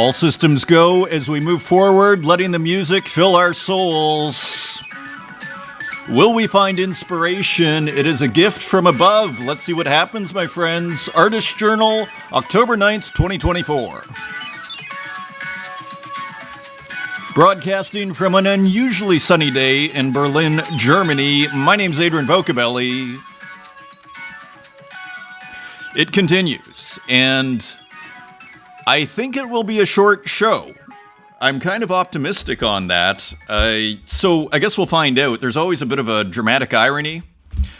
All systems go as we move forward, letting the music fill our souls. Will we find inspiration? It is a gift from above. Let's see what happens, my friends. Artist Journal, October 9th, 2024. Broadcasting from an unusually sunny day in Berlin, Germany. My name's Adrian Pocobelli. It continues, and I think it will be a short show. I'm kind of optimistic on that. So I guess we'll find out. There's always a bit of a dramatic irony,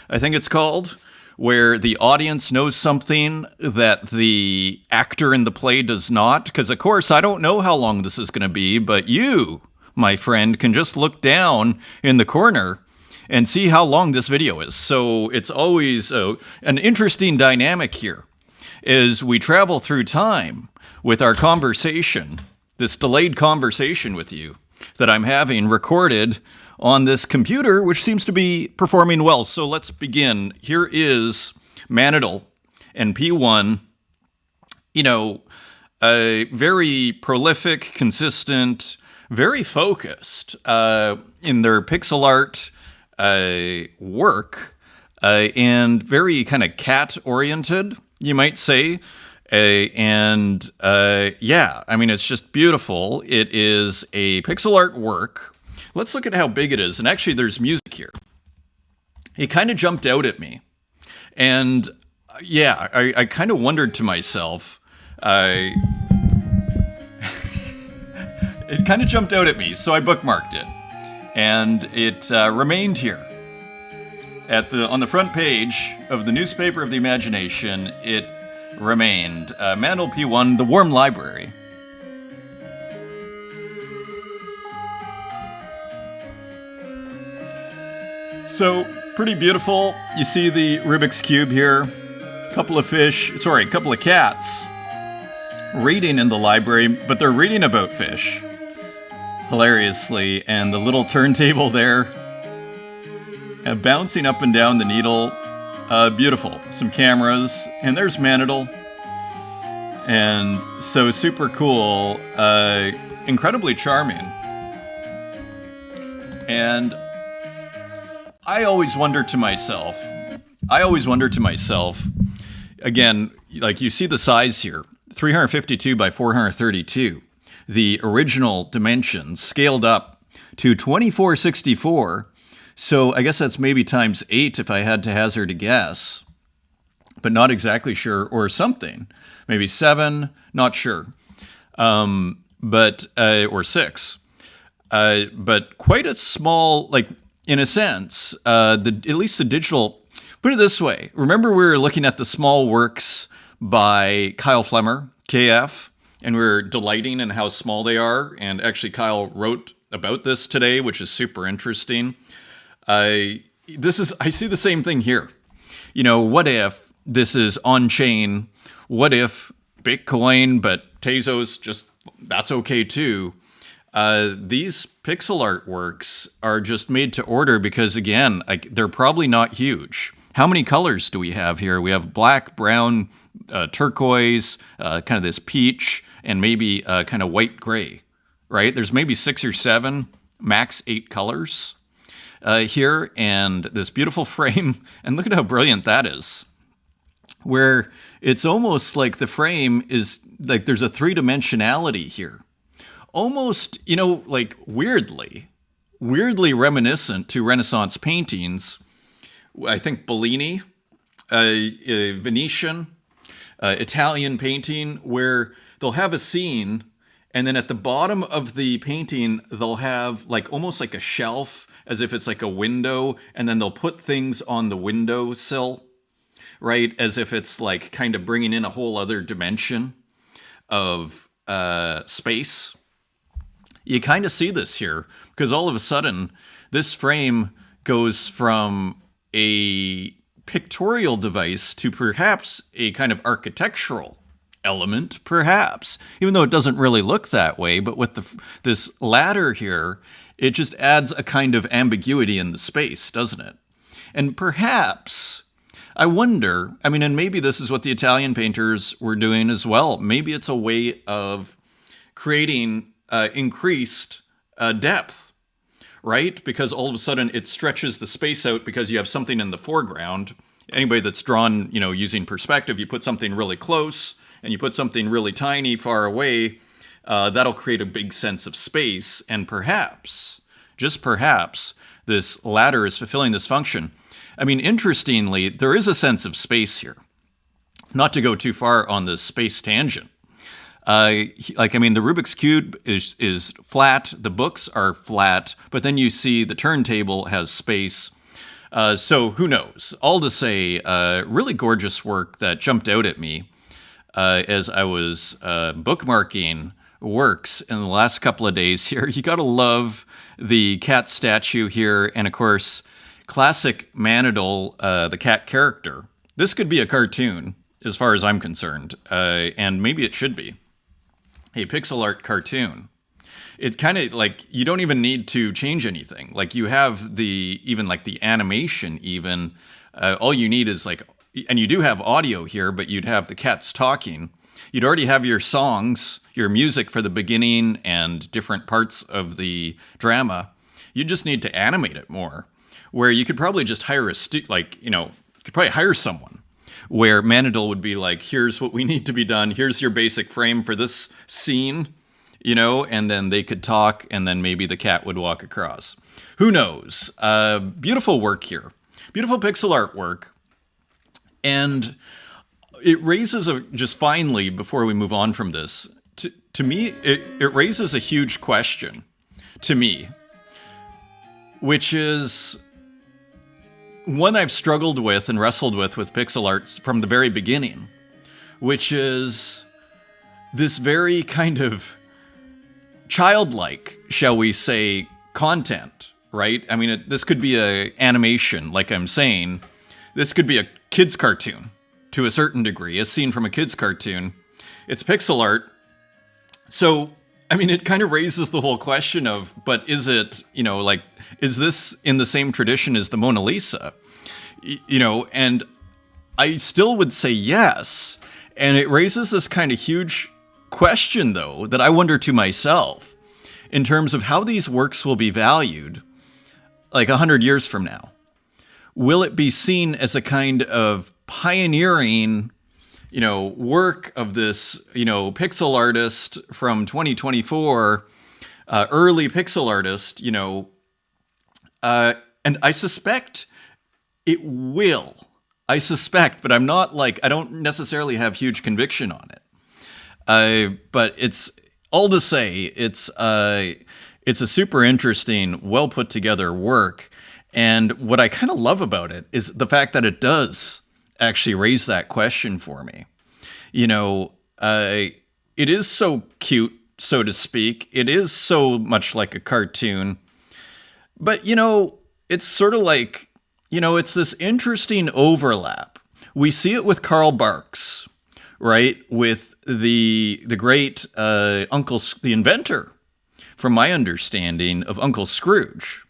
I think it's called, where the audience knows something that the actor in the play does not. Because, of course, I don't know how long this is going to be, but you, my friend, can just look down in the corner and see how long this video is. So it's always an interesting dynamic here as we travel through time with our conversation, this delayed conversation with you that I'm having recorded on this computer, which seems to be performing well. So let's begin. Here is Manital and P1, a very prolific, consistent, very focused in their pixel art work, and very kind of cat-oriented, you might say. It's just beautiful. It is a pixel art work. Let's look at how big it is. And actually, there's music here. It kind of jumped out at me. And I kind of wondered to myself, it kind of jumped out at me, so I bookmarked it. And it remained here. On the front page of the Newspaper of the Imagination, it remained. Manital P1, The Warm Library. So, pretty beautiful. You see the Rubik's Cube here. A couple of cats reading in the library, but they're reading about fish. Hilariously. And the little turntable there, bouncing up and down the needle. Beautiful. Some cameras. And there's Manital. And so super cool. Incredibly charming. And I always wonder to myself, again, like you see the size here, 352 by 432. The original dimensions scaled up to 2464. So I guess that's maybe times 8 if I had to hazard a guess, but not exactly sure, or something. Maybe 7, not sure, or 6. But quite a small, like, in a sense, at least the digital. Put it this way. Remember we were looking at the small works by Kyle Flemmer, KF, and we were delighting in how small they are. And actually Kyle wrote about this today, which is super interesting. I see the same thing here. What if this is on-chain? What if Bitcoin, but Tezos, that's okay too. These pixel artworks are just made to order because, again, they're probably not huge. How many colors do we have here? We have black, brown, turquoise, kind of this peach, and maybe kind of white gray, right? There's maybe 6 or 7, max 8 colors here, and this beautiful frame. And look at how brilliant that is, where it's almost like the frame is like there's a 3-dimensionality here. Almost, like weirdly reminiscent to Renaissance paintings. I think Bellini, Venetian, Italian painting, where they'll have a scene, and then at the bottom of the painting, they'll have almost like a shelf, as if it's like a window, and then they'll put things on the windowsill, right? As if it's like kind of bringing in a whole other dimension of space. You kind of see this here, because all of a sudden, this frame goes from a pictorial device to perhaps a kind of architectural element, perhaps, even though it doesn't really look that way. But with this ladder here, it just adds a kind of ambiguity in the space, doesn't it? And perhaps, I wonder, and maybe this is what the Italian painters were doing as well. Maybe it's a way of creating increased depth, right? Because all of a sudden it stretches the space out because you have something in the foreground. Anybody that's drawn, using perspective, you put something really close and you put something really tiny far away, that'll create a big sense of space. And perhaps, just perhaps, this ladder is fulfilling this function. I mean, interestingly, there is a sense of space here. Not to go too far on this space tangent. The Rubik's Cube is flat, the books are flat, but then you see the turntable has space. So who knows? All to say, really gorgeous work that jumped out at me as I was bookmarking works in the last couple of days here. You gotta love the cat statue here, and of course, classic Manidal, the cat character. This could be a cartoon, as far as I'm concerned, and maybe it should be. A pixel art cartoon. It kind of you don't even need to change anything. You have the animation even. All you need is and you do have audio here, but you'd have the cats talking. You'd already have your songs, your music for the beginning and different parts of the drama. You just need to animate it more, where you could probably just hire could probably hire someone where Manidal would be here's what we need to be done. Here's your basic frame for this scene, and then they could talk, and then maybe the cat would walk across. Who knows? Beautiful work here. Beautiful pixel artwork. And it raises just finally, before we move on from this, to me, it raises a huge question to me, which is one I've struggled with and wrestled with pixel arts from the very beginning, which is this very kind of childlike, shall we say, content, right? I mean, this could be an animation, like I'm saying. This could be a kid's cartoon to a certain degree, a scene from a kid's cartoon. It's pixel art. So, I mean, it kind of raises the whole question of, but is it, is this in the same tradition as the Mona Lisa? And I still would say yes. And it raises this kind of huge question, though, that I wonder to myself, in terms of how these works will be valued 100 years from now. Will it be seen as a kind of pioneering, work of this, pixel artist from 2024, early pixel artist, and I suspect it will. I suspect, but I'm not I don't necessarily have huge conviction on it. But it's all to say, it's a super interesting, well put together work. And what I kind of love about it is the fact that it does actually raise that question for me. It is so cute, so to speak. It is so much like a cartoon. But, it's sort of it's this interesting overlap. We see it with Karl Barks, right? With the great the inventor, from my understanding, of Uncle Scrooge.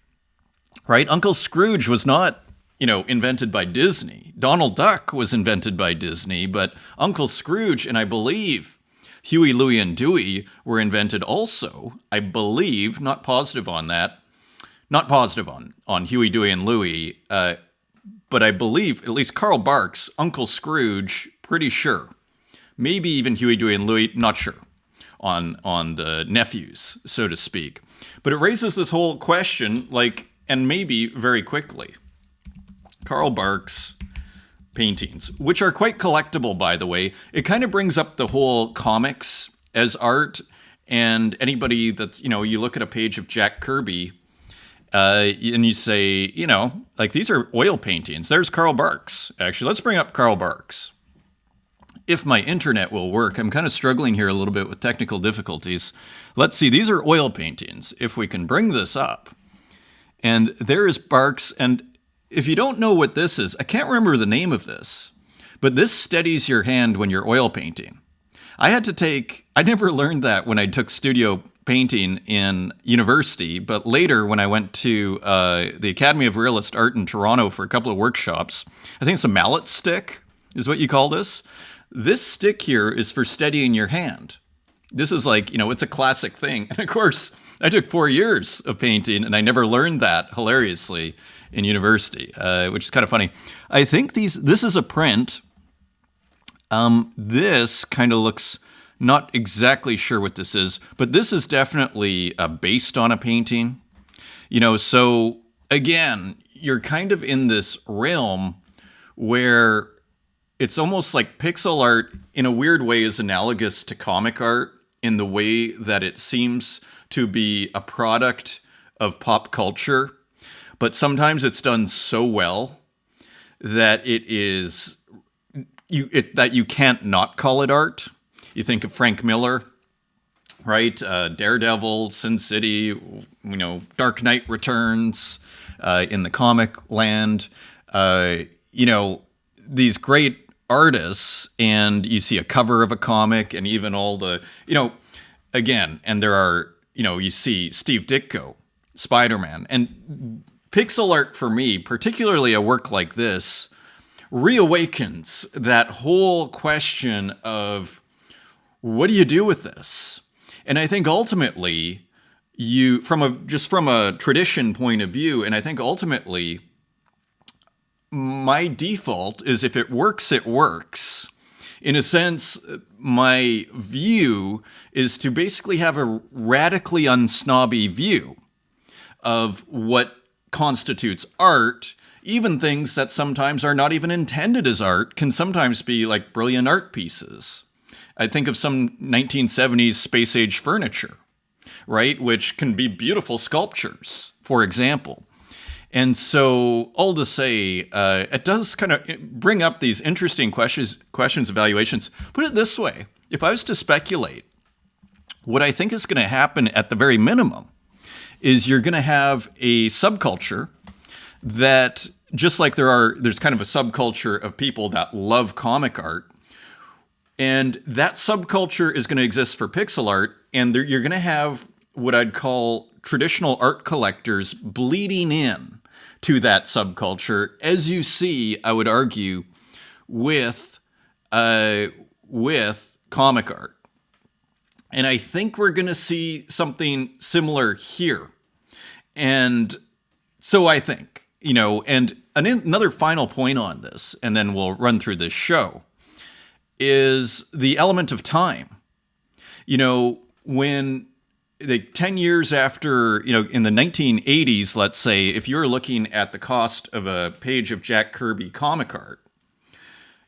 Right? Uncle Scrooge was not, invented by Disney. Donald Duck was invented by Disney, but Uncle Scrooge and I believe Huey, Louie, and Dewey were invented also. I believe, not positive on that, not positive on Huey, Dewey, and Louie, but I believe, at least Karl Barks, Uncle Scrooge, pretty sure. Maybe even Huey, Dewey, and Louie, not sure on the nephews, so to speak. But it raises this whole question, and maybe very quickly. Karl Barks paintings, which are quite collectible, by the way. It kind of brings up the whole comics as art, and anybody that's, you look at a page of Jack Kirby, and you say, these are oil paintings. There's Karl Barks. Actually, let's bring up Karl Barks. If my internet will work, I'm kind of struggling here a little bit with technical difficulties. Let's see, these are oil paintings. If we can bring this up. And there is Barks, and if you don't know what this is, I can't remember the name of this, but this steadies your hand when you're oil painting. I never learned that when I took studio painting in university, but later when I went to the Academy of Realist Art in Toronto for a couple of workshops, I think it's a mallet stick is what you call this. This stick here is for steadying your hand. This is like, it's a classic thing. And of course, I took 4 years of painting and I never learned that hilariously in university, which is kind of funny. I think this is a print. This kind of looks, not exactly sure what this is, but this is definitely based on a painting. So again, you're kind of in this realm where it's almost like pixel art in a weird way is analogous to comic art in the way that it seems to be a product of pop culture, but sometimes it's done so well that that you can't not call it art. You think of Frank Miller, right? Daredevil, Sin City, Dark Knight Returns, in the comic land, these great artists, and you see a cover of a comic and even all the, again, and there are, you see Steve Ditko, Spider-Man, and pixel art for me, particularly a work like this, reawakens that whole question of what do you do with this? And I think ultimately from a tradition point of view, and I think ultimately my default is if it works, it works. In a sense, my view is to basically have a radically unsnobby view of what constitutes art. Even things that sometimes are not even intended as art can sometimes be like brilliant art pieces. I think of some 1970s space age furniture, right? Which can be beautiful sculptures, for example. And so, all to say, it does kind of bring up these interesting questions, evaluations. Put it this way, if I was to speculate, what I think is going to happen at the very minimum is you're going to have a subculture that, just like there's kind of a subculture of people that love comic art, and that subculture is going to exist for pixel art, and you're going to have what I'd call traditional art collectors bleeding in to that subculture, as you see, I would argue, with comic art. And I think we're going to see something similar here. And so I think, and another final point on this, and then we'll run through this show, is the element of time. When 10 years after, in the 1980s, let's say, if you're looking at the cost of a page of Jack Kirby comic art,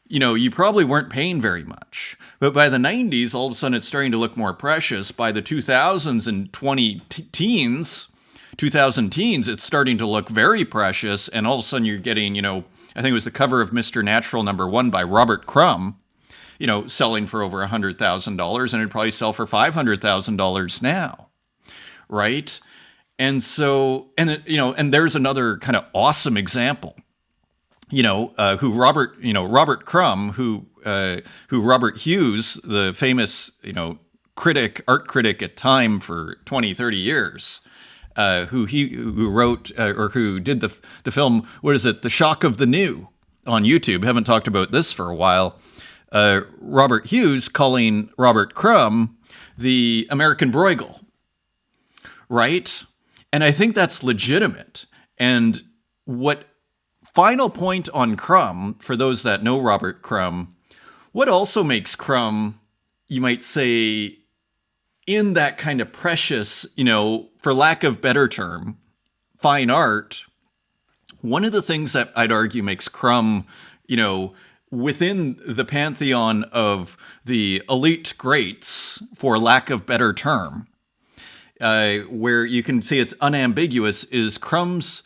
you probably weren't paying very much. But by the 90s, all of a sudden it's starting to look more precious. By the 2000s and 2000 teens, it's starting to look very precious. And all of a sudden you're getting, I think it was the cover of Mr. Natural #1 by Robert Crumb, selling for over $100,000, and it'd probably sell for $500,000 now, right? And so, and there's another kind of awesome example, who Robert Crumb, who Robert Hughes, the famous, art critic at Time for 20, 30 years, who wrote or who did the film, what is it, The Shock of the New on YouTube. Haven't talked about this for a while. Robert Hughes calling Robert Crumb the American Bruegel, right? And I think that's legitimate. And what final point on Crumb, for those that know Robert Crumb, what also makes Crumb, you might say, in that kind of precious, for lack of better term, fine art, one of the things that I'd argue makes Crumb, within the pantheon of the elite greats, for lack of better term, where you can see it's unambiguous, is Crumb's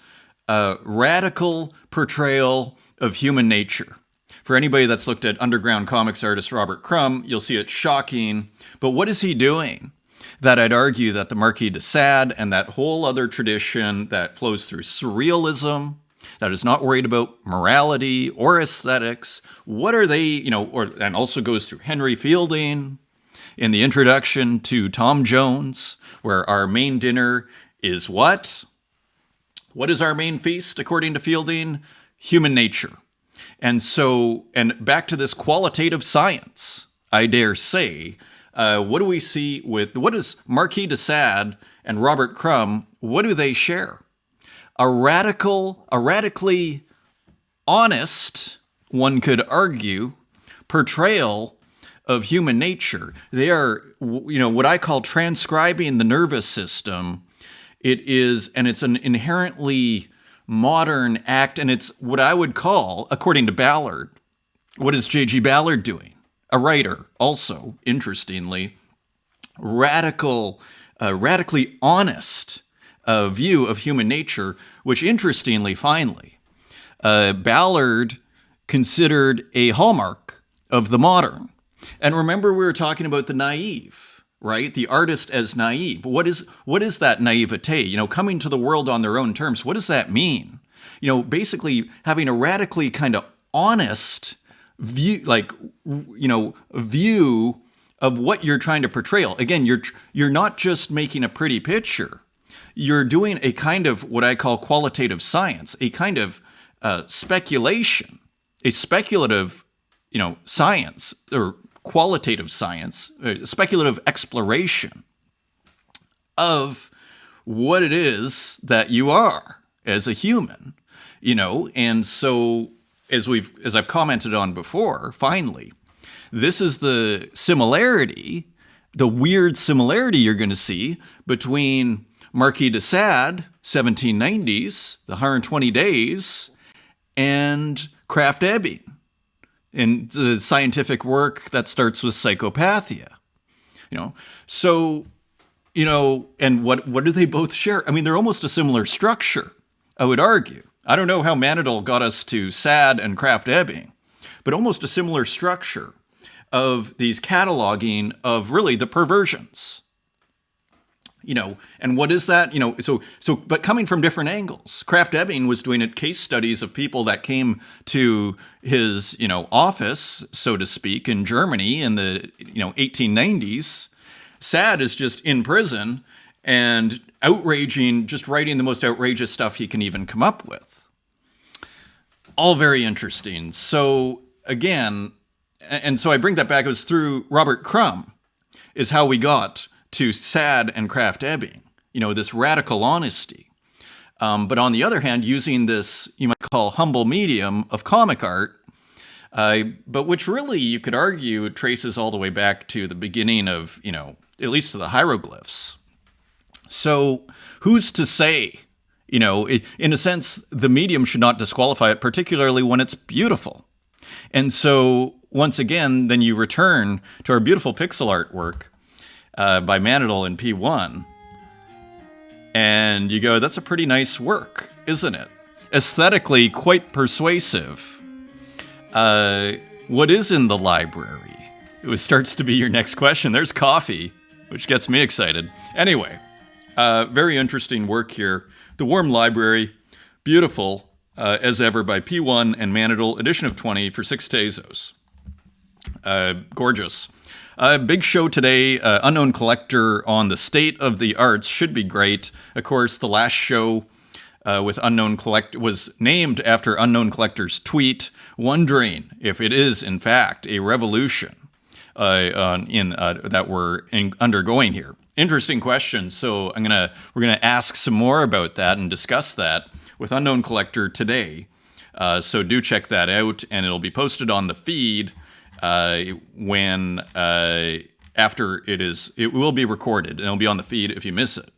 radical portrayal of human nature. For anybody that's looked at underground comics artist Robert Crumb, you'll see it's shocking. But what is he doing? That I'd argue that the Marquis de Sade and that whole other tradition that flows through surrealism, that is not worried about morality or aesthetics. What are they, and also goes through Henry Fielding in the introduction to Tom Jones, where our main dinner is what? What is our main feast, according to Fielding? Human nature. And so, and back to this qualitative science, I dare say, what do we see what does Marquis de Sade and Robert Crumb, what do they share? A radically honest, one could argue, portrayal of human nature. They are, what I call transcribing the nervous system. It's an inherently modern act, and it's what I would call, according to Ballard, what is J.G. Ballard doing? A writer, also, interestingly, radically honest view of human nature, which interestingly, finally, Ballard considered a hallmark of the modern. And remember, we were talking about the naive, right? The artist as naive. What is that naivete? Coming to the world on their own terms. What does that mean? Basically having a radically kind of honest view, view of what you're trying to portray. Again, you're not just making a pretty picture. You're doing a kind of what I call qualitative science, a kind of speculation, a speculative, science or qualitative science, speculative exploration of what it is that you are as a human, and so as I've commented on before, finally, this is the similarity, the weird similarity you're going to see between Marquis de Sade, 1790s, the 120 Days, and Krafft-Ebing, in the scientific work that starts with psychopathia. So, and what do they both share? I mean, they're almost a similar structure, I would argue. I don't know how Manadal got us to Sade and Krafft-Ebing, but almost a similar structure of these cataloging of really the perversions. And what is that? But coming from different angles. Krafft-Ebing was doing case studies of people that came to his, office, so to speak, in Germany in the, 1890s. Sade is just in prison and just writing the most outrageous stuff he can even come up with. All very interesting. So again, and so I bring that back, it was through Robert Crumb is how we got to Sade and Krafft-Ebing, this radical honesty. But on the other hand, using this, you might call humble medium of comic art, but which really you could argue traces all the way back to the beginning of, at least to the hieroglyphs. So who's to say, in a sense, the medium should not disqualify it, particularly when it's beautiful. And so once again, then you return to our beautiful pixel artwork by Manadal in P1. And you go, that's a pretty nice work, isn't it? Aesthetically quite persuasive. What is in the library? It starts to be your next question. There's coffee, which gets me excited. Anyway, very interesting work here. The Warm Library, beautiful as ever by P1 and Manadal, edition of 20 for 6 Tezos. Gorgeous. Big show today, Unknown Collector on the state of the arts. Should be great. Of course, the last show with Unknown Collector was named after Unknown Collector's tweet, wondering if it is, in fact, a revolution that we're undergoing here. Interesting question. So we're gonna ask some more about that and discuss that with Unknown Collector today. So do check that out, and it'll be posted on the feed when after it will be recorded, and it'll be on the feed if you miss it.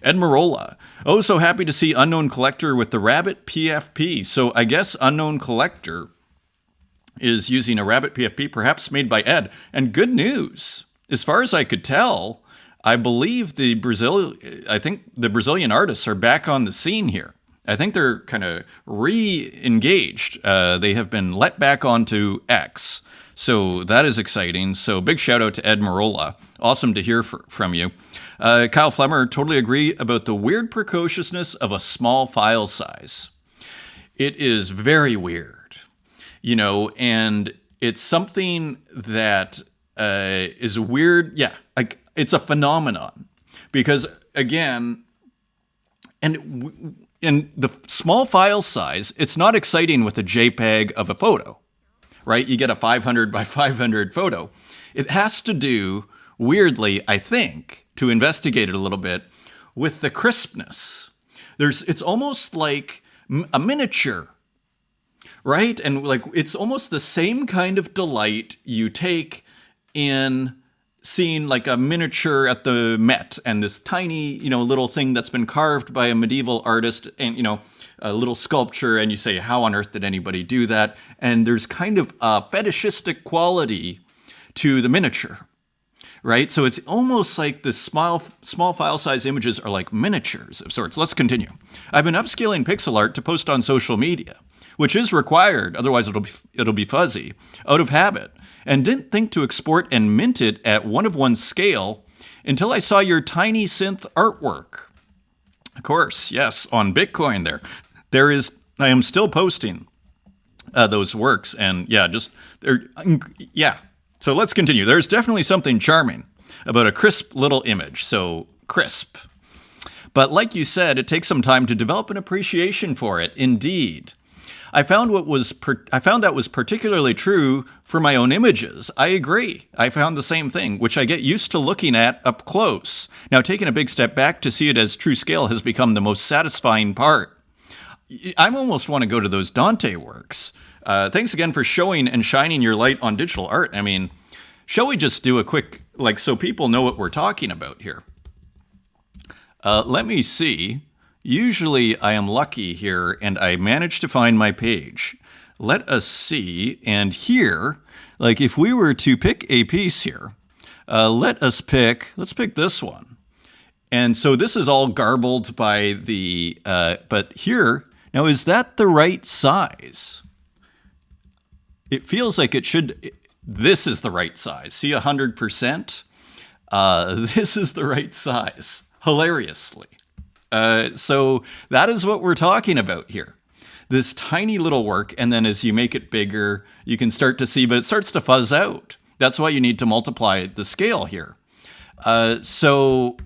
Ed Marola, oh, so happy to see Unknown Collector with the Rabbit PFP. So I guess Unknown Collector is using a Rabbit PFP, perhaps made by Ed. And good news, as far as I could tell, I believe the Brazilian artists are back on the scene here. I think they're kind of re-engaged. They have been let back onto X. So that is exciting. So big shout out to Ed Marola. Awesome to hear from you. Kyle Flemmer, totally agree about the weird precociousness of a small file size. It is very weird, and it's something that is weird. Yeah, it's a phenomenon because, again, and the small file size, it's not exciting with a JPEG of a photo, right? You get a 500 by 500 photo. It has to do weirdly, I think, to investigate it a little bit, with the crispness. It's almost like a miniature, right? And like it's almost the same kind of delight you take in seeing like a miniature at the Met and this tiny, little thing that's been carved by a medieval artist and, a little sculpture, and you say, how on earth did anybody do that? And there's kind of a fetishistic quality to the miniature, right? So it's almost like the small file size images are like miniatures of sorts. Let's continue. I've been upscaling pixel art to post on social media, which is required, otherwise it'll be fuzzy, out of habit, and didn't think to export and mint it at 1:1 scale until I saw your tiny synth artwork. Of course, yes, on Bitcoin I am still posting those works, and yeah. So let's continue. There's definitely something charming about a crisp little image, so crisp. But like you said, it takes some time to develop an appreciation for it, indeed. I found that was particularly true for my own images. I agree. I found the same thing, which I get used to looking at up close. Now, taking a big step back to see it as true scale has become the most satisfying part. I almost want to go to those Dante works. Thanks again for showing and shining your light on digital art. I mean, shall we just do a quick, so people know what we're talking about here? Let me see. Usually I am lucky here and I manage to find my page. Let us see. And here, if we were to pick a piece here, let's pick this one. And so this is all garbled by but here, now is that the right size? It feels like it should, this is the right size. See 100%? This is the right size, hilariously. So that is what we're talking about here. This tiny little work, and then as you make it bigger, you can start to see, but it starts to fuzz out. That's why you need to multiply the scale here. So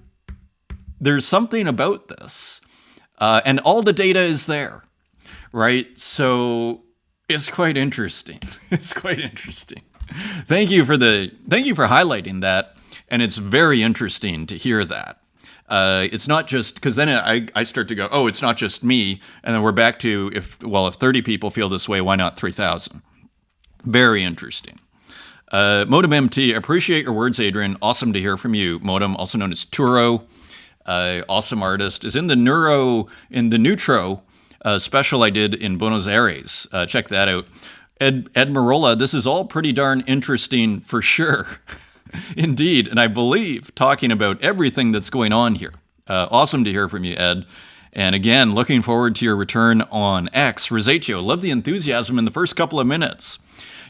there's something about this, and all the data is there, right? So it's quite interesting. It's quite interesting. Thank you for highlighting that, and it's very interesting to hear that. It's not just, because then I start to go, oh, it's not just me. And then we're back to, if 30 people feel this way, why not 3,000? Very interesting. Modem MT, appreciate your words, Adrian. Awesome to hear from you. Modem, also known as Turo, awesome artist, is in the Neutro special I did in Buenos Aires. Check that out. Ed Marola, this is all pretty darn interesting for sure. Indeed, and I believe talking about everything that's going on here. Awesome to hear from you, Ed. And again, looking forward to your return on X. Rosaccio, love the enthusiasm in the first couple of minutes.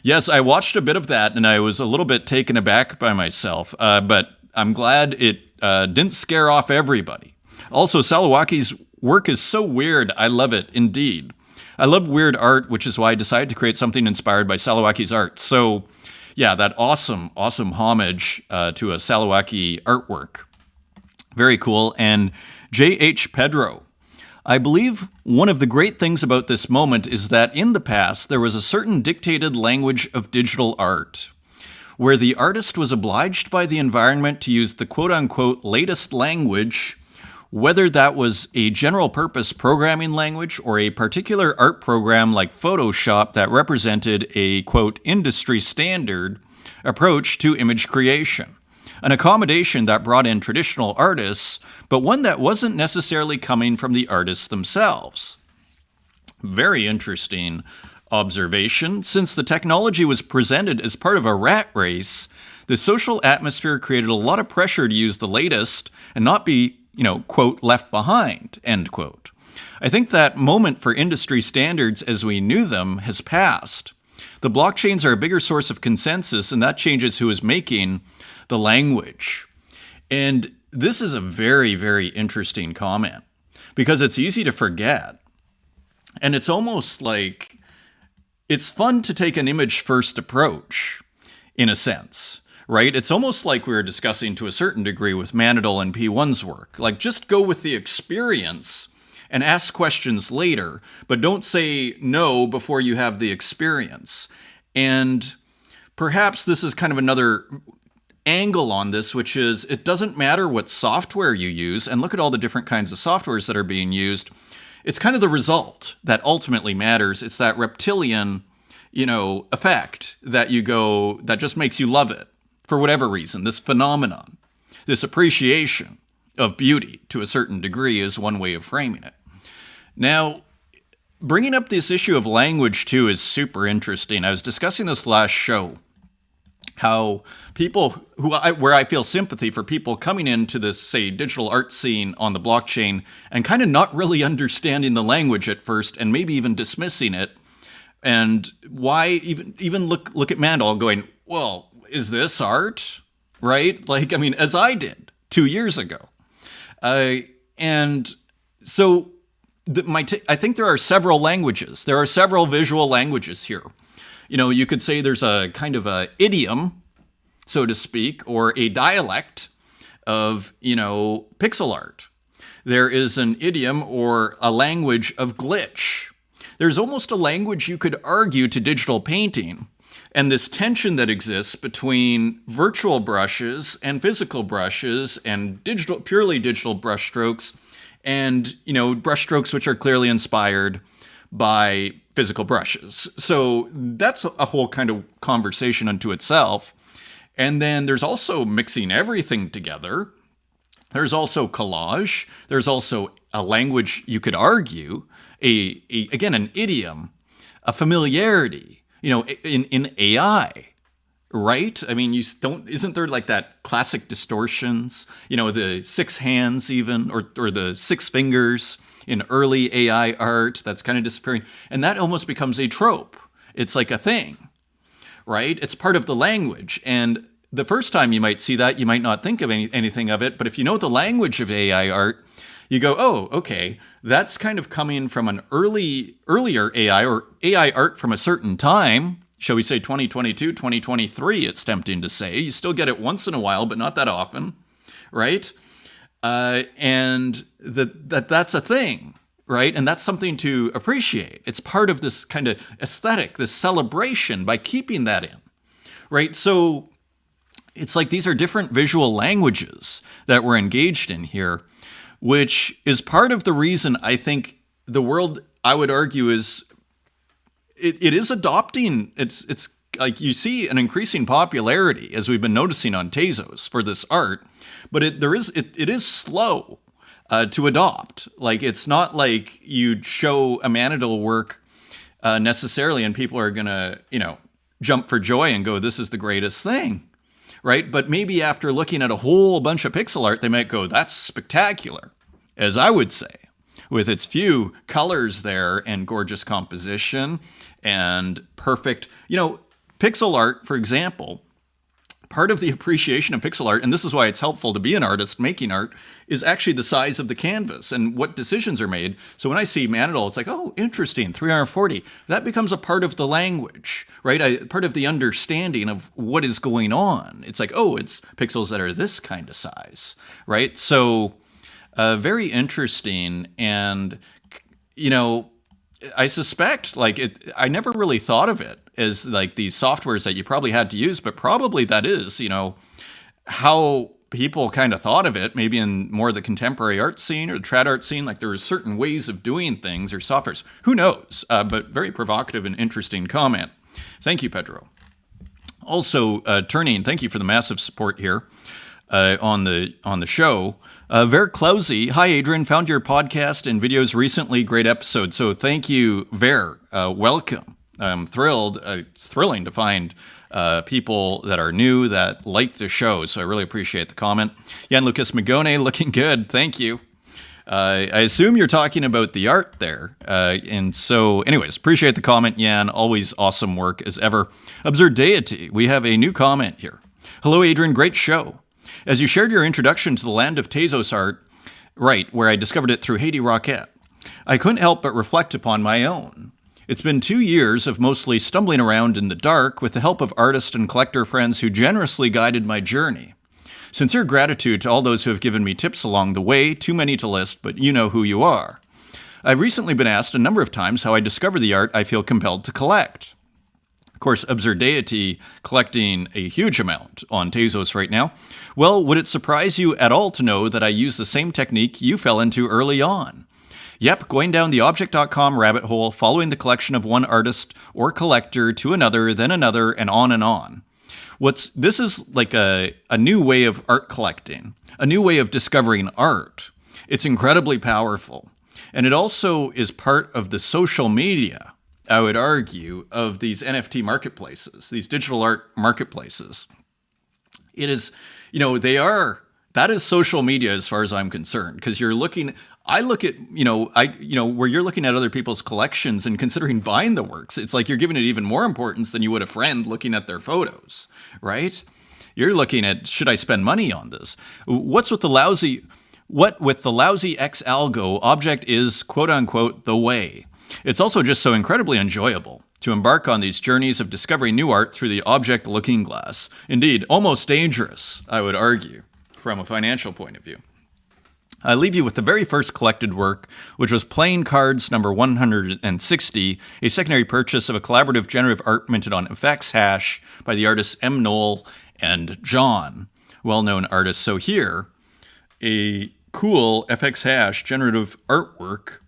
Yes, I watched a bit of that, and I was a little bit taken aback by myself, but I'm glad it didn't scare off everybody. Also, Salawaki's work is so weird. I love it, indeed. I love weird art, which is why I decided to create something inspired by Salawaki's art. So, yeah, that awesome homage to a Salawaki artwork. Very cool. And J.H. Pedro. I believe one of the great things about this moment is that in the past, there was a certain dictated language of digital art, where the artist was obliged by the environment to use the quote-unquote latest language, whether that was a general-purpose programming language or a particular art program like Photoshop that represented a, quote, industry standard approach to image creation. An accommodation that brought in traditional artists, but one that wasn't necessarily coming from the artists themselves. Very interesting observation. Since the technology was presented as part of a rat race, the social atmosphere created a lot of pressure to use the latest and not be, quote, left behind, end quote. I think that moment for industry standards as we knew them has passed. The blockchains are a bigger source of consensus, and that changes who is making the language. And this is a very, very interesting comment because it's easy to forget. And it's almost like it's fun to take an image first approach, in a sense. Right? It's almost like we were discussing to a certain degree with Manadol and P1's work. Like, just go with the experience and ask questions later, but don't say no before you have the experience. And perhaps this is kind of another angle on this, which is it doesn't matter what software you use, and look at all the different kinds of softwares that are being used. It's kind of the result that ultimately matters. It's that reptilian, effect that that just makes you love it for whatever reason. This phenomenon, this appreciation of beauty to a certain degree is one way of framing it. Now, bringing up this issue of language too is super interesting. I was discussing this last show, how people where I feel sympathy for people coming into this, say, digital art scene on the blockchain and kind of not really understanding the language at first and maybe even dismissing it. And why even look at Mandel going, well, is this art? Right? As I did 2 years ago. And so I think there are several languages. There are several visual languages here. You could say there's a kind of a idiom, so to speak, or a dialect of, pixel art. There is an idiom or a language of glitch. There's almost a language, you could argue, to digital painting, and this tension that exists between virtual brushes and physical brushes and purely digital brushstrokes, and brushstrokes which are clearly inspired by physical brushes. So that's a whole kind of conversation unto itself. And then there's also mixing everything together. There's also collage. There's also a language, you could argue, again, an idiom, a familiarity, in AI, right? Isn't there like that classic distortions, the 6 hands even, or the 6 fingers in early AI art that's kind of disappearing. And that almost becomes a trope. It's like a thing, right? It's part of the language. And the first time you might see that, you might not think of anything of it. But if you know the language of AI art, you go, oh, okay, that's kind of coming from an earlier AI or AI art from a certain time. Shall we say 2022, 2023, it's tempting to say. You still get it once in a while, but not that often, right? And that's a thing, right? And that's something to appreciate. It's part of this kind of aesthetic, this celebration by keeping that in, right? So it's like these are different visual languages that we're engaged in here, which is part of the reason I think the world, I would argue, is it is adopting. It's like you see an increasing popularity, as we've been noticing on Tezos, for this art, but it is slow to adopt. Like, it's not like you'd show a Manadil work necessarily and people are gonna jump for joy and go, this is the greatest thing, right? But maybe after looking at a whole bunch of pixel art, they might go, that's spectacular, as I would say, with its few colors there and gorgeous composition and perfect, pixel art, for example. Part of the appreciation of pixel art, and this is why it's helpful to be an artist making art, is actually the size of the canvas and what decisions are made. So when I see Manadil, it's like, oh, interesting, 340. That becomes a part of the language, right? Part of the understanding of what is going on. It's like, oh, it's pixels that are this kind of size, right? So very interesting. And, I suspect, I never really thought of it as like these softwares that you probably had to use, but probably that is, how people kind of thought of it, maybe in more of the contemporary art scene or the trad art scene. Like, there are certain ways of doing things or softwares. Who knows? But very provocative and interesting comment. Thank you, Pedro. Also, Turning, thank you for the massive support here on the show. Ver Clausey, hi Adrian, found your podcast and videos recently, great episode. So thank you, Ver. Welcome. I'm thrilled. It's thrilling to find people that are new that like the show. So I really appreciate the comment. Jan Lucas Magone, looking good. Thank you. I assume you're talking about the art there. And so anyways, appreciate the comment, Jan. Always awesome work as ever. Absurd Deity, we have a new comment here. Hello, Adrian. Great show. As you shared your introduction to the land of Tezos art, right, where I discovered it through Haiti Rocket, I couldn't help but reflect upon my own. It's been 2 years of mostly stumbling around in the dark with the help of artist and collector friends who generously guided my journey. Sincere gratitude to all those who have given me tips along the way, too many to list, but you know who you are. I've recently been asked a number of times how I discover the art I feel compelled to collect. Of course, Absurdity collecting a huge amount on Tezos right now. Well, would it surprise you at all to know that I use the same technique you fell into early on? Yep, going down the object.com rabbit hole, following the collection of one artist or collector to another, then another, and on and on. This is like a new way of art collecting, a new way of discovering art. It's incredibly powerful. And it also is part of the social media, I would argue, of these NFT marketplaces, these digital art marketplaces. It is, that is social media as far as I'm concerned, because I look at, where you're looking at other people's collections and considering buying the works. It's like you're giving it even more importance than you would a friend looking at their photos, right? You're looking at, should I spend money on this? What with the lousy X algo, object is quote unquote the way. It's also just so incredibly enjoyable to embark on these journeys of discovering new art through the object looking glass. Indeed, almost dangerous, I would argue, from a financial point of view. I leave you with the very first collected work, which was Playing Cards number 160, a secondary purchase of a collaborative generative art minted on FX Hash by the artists M. Knoll and John, well-known artists. So here, a cool FX Hash generative artwork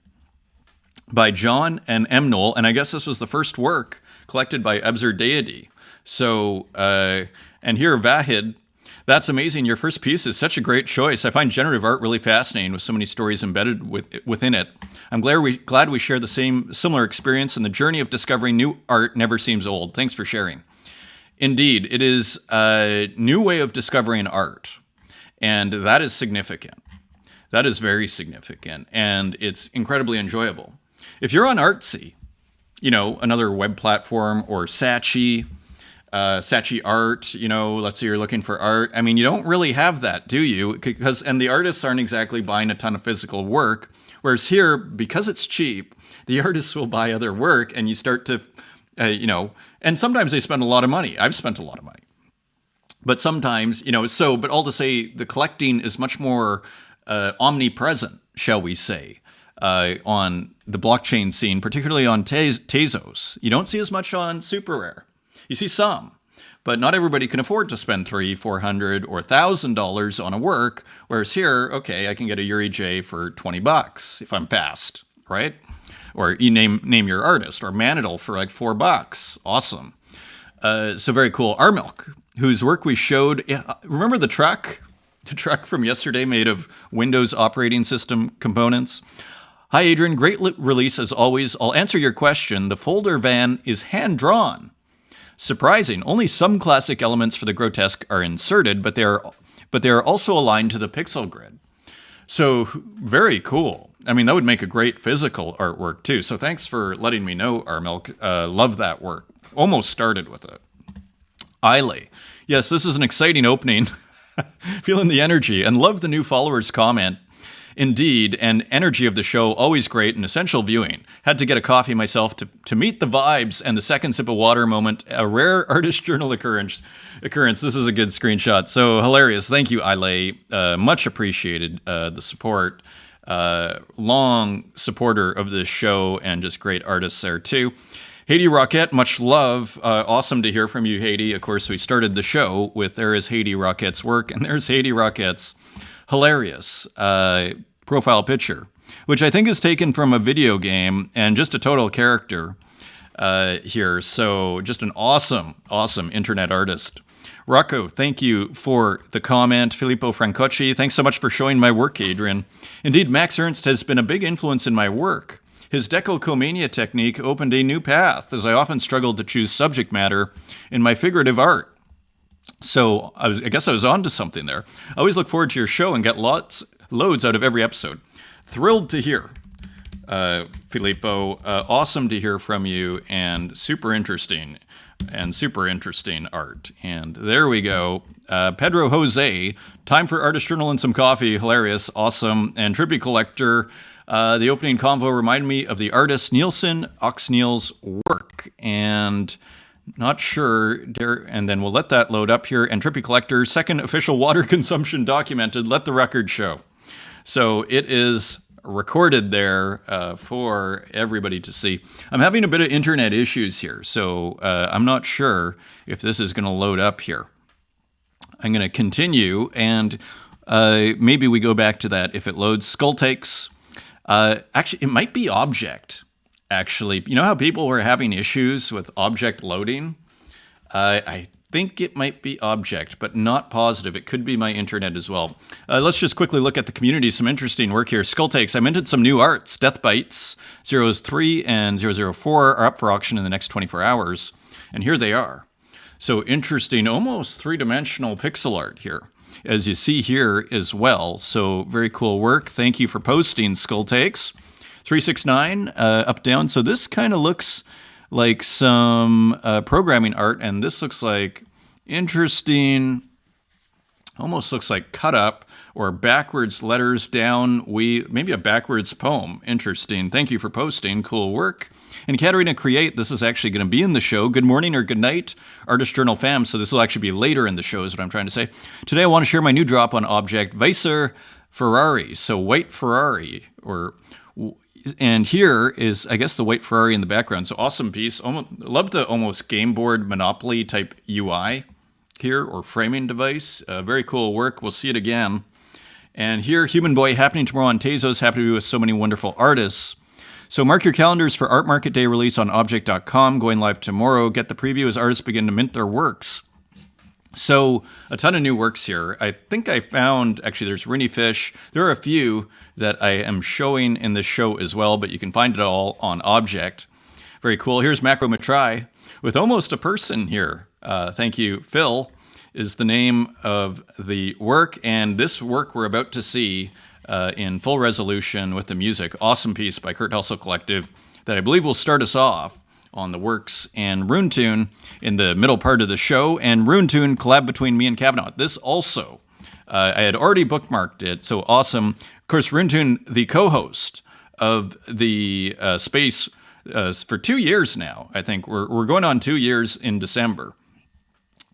by John and M. Knoll, and I guess this was the first work collected by Absurdity. So, and here, Vahid, that's amazing. Your first piece is such a great choice. I find generative art really fascinating with so many stories embedded within it. I'm glad we share the similar experience, and the journey of discovering new art never seems old. Thanks for sharing. Indeed, it is a new way of discovering art, and that is significant. That is very significant, and it's incredibly enjoyable. If you're on Artsy, another web platform, or Saatchi Art, let's say you're looking for art. I mean, you don't really have that, do you? And the artists aren't exactly buying a ton of physical work. Whereas here, because it's cheap, the artists will buy other work, and you start to, and sometimes they spend a lot of money. I've spent a lot of money. But sometimes, but all to say, the collecting is much more omnipresent, shall we say, on the blockchain scene, particularly on Tezos. You don't see as much on Super Rare. You see some, but not everybody can afford to spend $300, $400, or $1,000 on a work. Whereas here, okay, I can get a Yuri J for $20 if I'm fast, right? Or you name your artist, or Manidal for like $4. Awesome. So very cool. Our Milk, whose work we showed. Remember the truck? The truck from yesterday made of Windows operating system components. Hi, Adrian. Great release as always. I'll answer your question. The folder van is hand-drawn. Surprising, only some classic elements for the grotesque are inserted, but they are also aligned to the pixel grid. So very cool. I mean, that would make a great physical artwork too. So thanks for letting me know, Armilk. Love that work. Almost started with it. Eiley. Yes, this is an exciting opening. Feeling the energy, and love the new followers comment. Indeed, and energy of the show, always great and essential viewing. Had to get a coffee myself to meet the vibes, and the second sip of water moment, a rare artist journal occurrence. This is a good screenshot. So hilarious. Thank you, Eiley. Much appreciated the support. Long supporter of this show, and just great artists there too. Haiti Rocket, much love. Awesome to hear from you, Haiti. Of course, we started the show with there is Haiti Rocket's work, and there's Haiti Rocket's hilarious profile picture, which I think is taken from a video game and just a total character here. So just an awesome internet artist. Rocco, thank you for the comment. Filippo Francocci, thanks so much for showing my work, Adrian. Indeed, Max Ernst has been a big influence in my work. His decalcomania technique opened a new path, as I often struggled to choose subject matter in my figurative art. So I guess I was onto something there. I always look forward to your show and get loads out of every episode. Thrilled to hear, Filippo. Awesome to hear from you, and super interesting art. And there we go. Pedro Jose, time for Artist Journal and some coffee. Hilarious, awesome. And Trippy Collector. The opening convo reminded me of the artist Nielsen Oxneal's work, and not sure, and then we'll let that load up here. And Trippy Collector, second official water consumption documented, let the record show. So it is recorded there for everybody to see. I'm having a bit of internet issues here, so I'm not sure if this is going to load up here. I'm going to continue, and maybe we go back to that if it loads. Skull takes. Actually, it might be object. Actually, you know how people were having issues with object loading? I think it might be object, but not positive. It could be my internet as well. Let's just quickly look at the community. Some interesting work here. Skull takes. I minted some new arts. Death Bites 003 and 004 are up for auction in the next 24 hours. And here they are. So interesting, almost three-dimensional pixel art here, as you see here as well. So very cool work. Thank you for posting, Skull Takes. 369, up, down. So this kind of looks like some programming art, and this looks like interesting, almost looks like cut up or backwards letters down, maybe a backwards poem. Interesting. Thank you for posting. Cool work. And Katarina Create, this is actually going to be in the show. Good morning or good night, Artist Journal fam. So this will actually be later in the show is what I'm trying to say. Today I want to share my new drop on object, Weißer Ferrari. So white Ferrari, and here is, I guess, the white Ferrari in the background. So awesome piece. Love the almost game board Monopoly type UI here, or framing device. Very cool work. We'll see it again. And here, Human Boy, happening tomorrow on Tezos. Happy to be with so many wonderful artists. So mark your calendars for Art Market Day release on object.com, going live tomorrow. Get the preview as artists begin to mint their works. So a ton of new works here. I think I found, actually there's Rinny Fish. There are a few that I am showing in this show as well, but you can find it all on Object. Very cool. Here's Macrometry with almost a person here. Thank you. Phil is the name of the work, and this work we're about to see in full resolution with the music. Awesome piece by Kurt Hustle Collective that I believe will start us off on the works, and Roon Toon in the middle part of the show, and Roon Toon collab between me and Kavanaugh. This also, I had already bookmarked it, so awesome. Of course, Roon Toon, the co-host of the space for 2 years now. I think we're going on 2 years in December.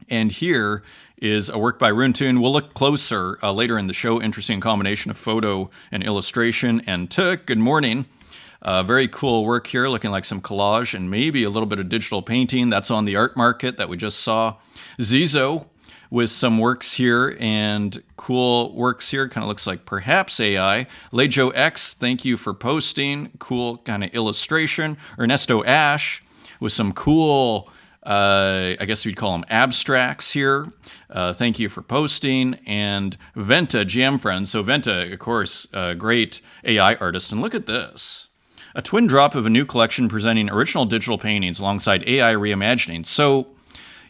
And here is a work by Roon Toon. We'll look closer later in the show. Interesting combination of photo and illustration. And good morning. Very cool work here, looking like some collage and maybe a little bit of digital painting. That's on the art market that we just saw. Zizo with some works here and cool works here. Kind of looks like perhaps AI. Lejo X, thank you for posting. Cool kind of illustration. Ernesto Ash with some cool, I guess you'd call them abstracts here. Thank you for posting. And Venta, GM friend. So Venta, of course, a great AI artist. And look at this. A twin drop of a new collection presenting original digital paintings alongside AI reimagining. So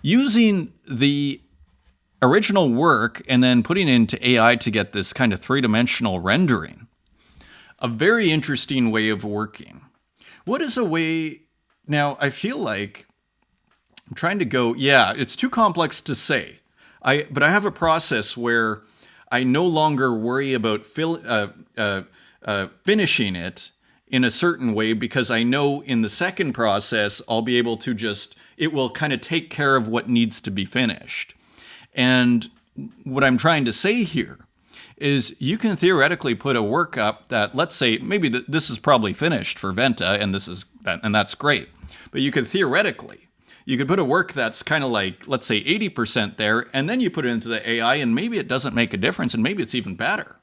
using the original work and then putting it into AI to get this kind of three-dimensional rendering. A very interesting way of working. What is a way... Now, I feel like I'm trying to go... Yeah, it's too complex to say. But I have a process where I no longer worry about finishing it in a certain way, because I know in the second process, I'll be able to it will kind of take care of what needs to be finished. And what I'm trying to say here is you can theoretically put a work up that, let's say, maybe this is probably finished for Venta, and that's great. But you could theoretically, you could put a work that's kind of like, let's say 80% there, and then you put it into the AI, and maybe it doesn't make a difference, and maybe it's even better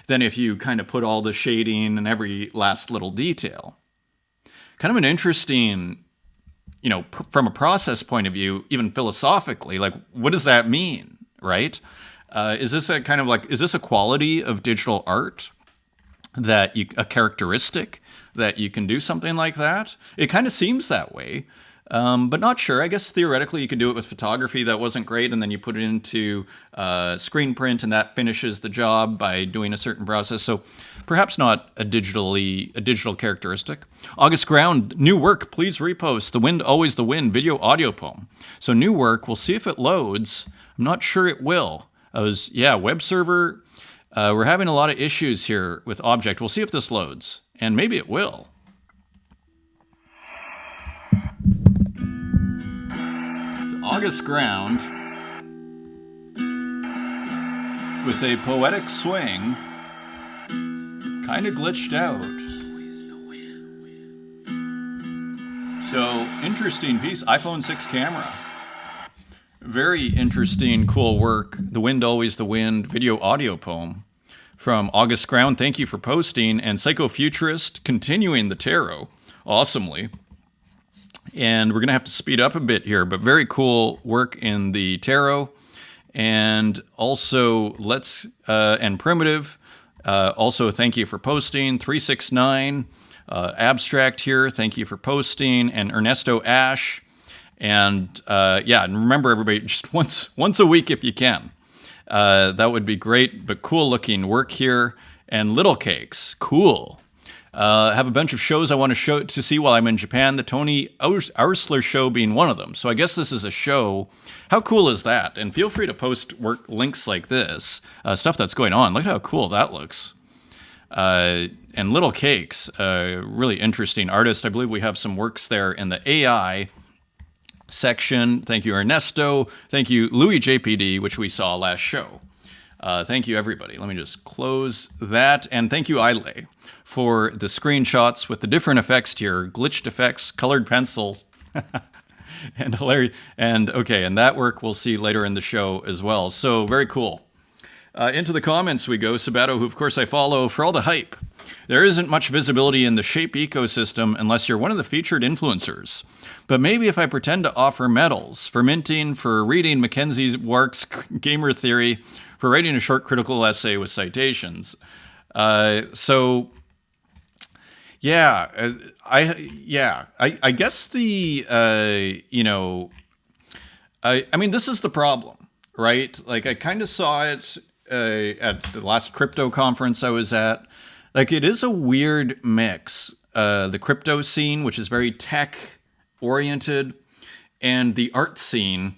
than if you kind of put all the shading and every last little detail. Kind of an interesting, from a process point of view, even philosophically, like, what does that mean, right? Is this a quality of digital art a characteristic that you can do something like that? It kind of seems that way. But not sure. I guess theoretically you could do it with photography that wasn't great, and then you put it into screen print, and that finishes the job by doing a certain process. So perhaps not a digital characteristic. August Ground, new work, please repost. The Wind, Always the Wind, video audio poem. So new work, we'll see if it loads. I'm not sure it will. Web server. We're having a lot of issues here with Object. We'll see if this loads, and maybe it will. August Ground with a poetic swing kind of glitched out. So, interesting piece. iPhone 6 camera. Very interesting, cool work. The Wind Always the Wind video audio poem from August Ground. Thank you for posting. And Psychofuturist continuing the tarot awesomely. And we're going to have to speed up a bit here, but very cool work in the tarot. And also and Primitive. Also, thank you for posting. 369 Abstract here. Thank you for posting. And Ernesto Ash. And and remember, everybody, just once a week if you can. That would be great. But cool looking work here. And Little Cakes, cool. Have a bunch of shows I want to see while I'm in Japan. The Tony Oursler show being one of them. So I guess this is a show. How cool is that? And feel free to post work links like this, stuff that's going on. Look at how cool that looks. And Little Cakes, really interesting artist. I believe we have some works there in the AI section. Thank you, Ernesto. Thank you, Louis JPD, which we saw last show. Thank you, everybody. Let me just close that. And thank you, Ilay, for the screenshots with the different effects here. Glitched effects, colored pencils, and hilarious. And that work we'll see later in the show as well. So very cool. Into the comments we go. Sabato, who of course I follow for all the hype. There isn't much visibility in the Shape ecosystem unless you're one of the featured influencers. But maybe if I pretend to offer medals for minting, for reading Mackenzie's works, Gamer Theory, for writing a short critical essay with citations. I guess I mean, this is the problem, right? Like, I kind of saw it at the last crypto conference I was at. Like, it is a weird mix. The crypto scene, which is very tech-oriented, and the art scene,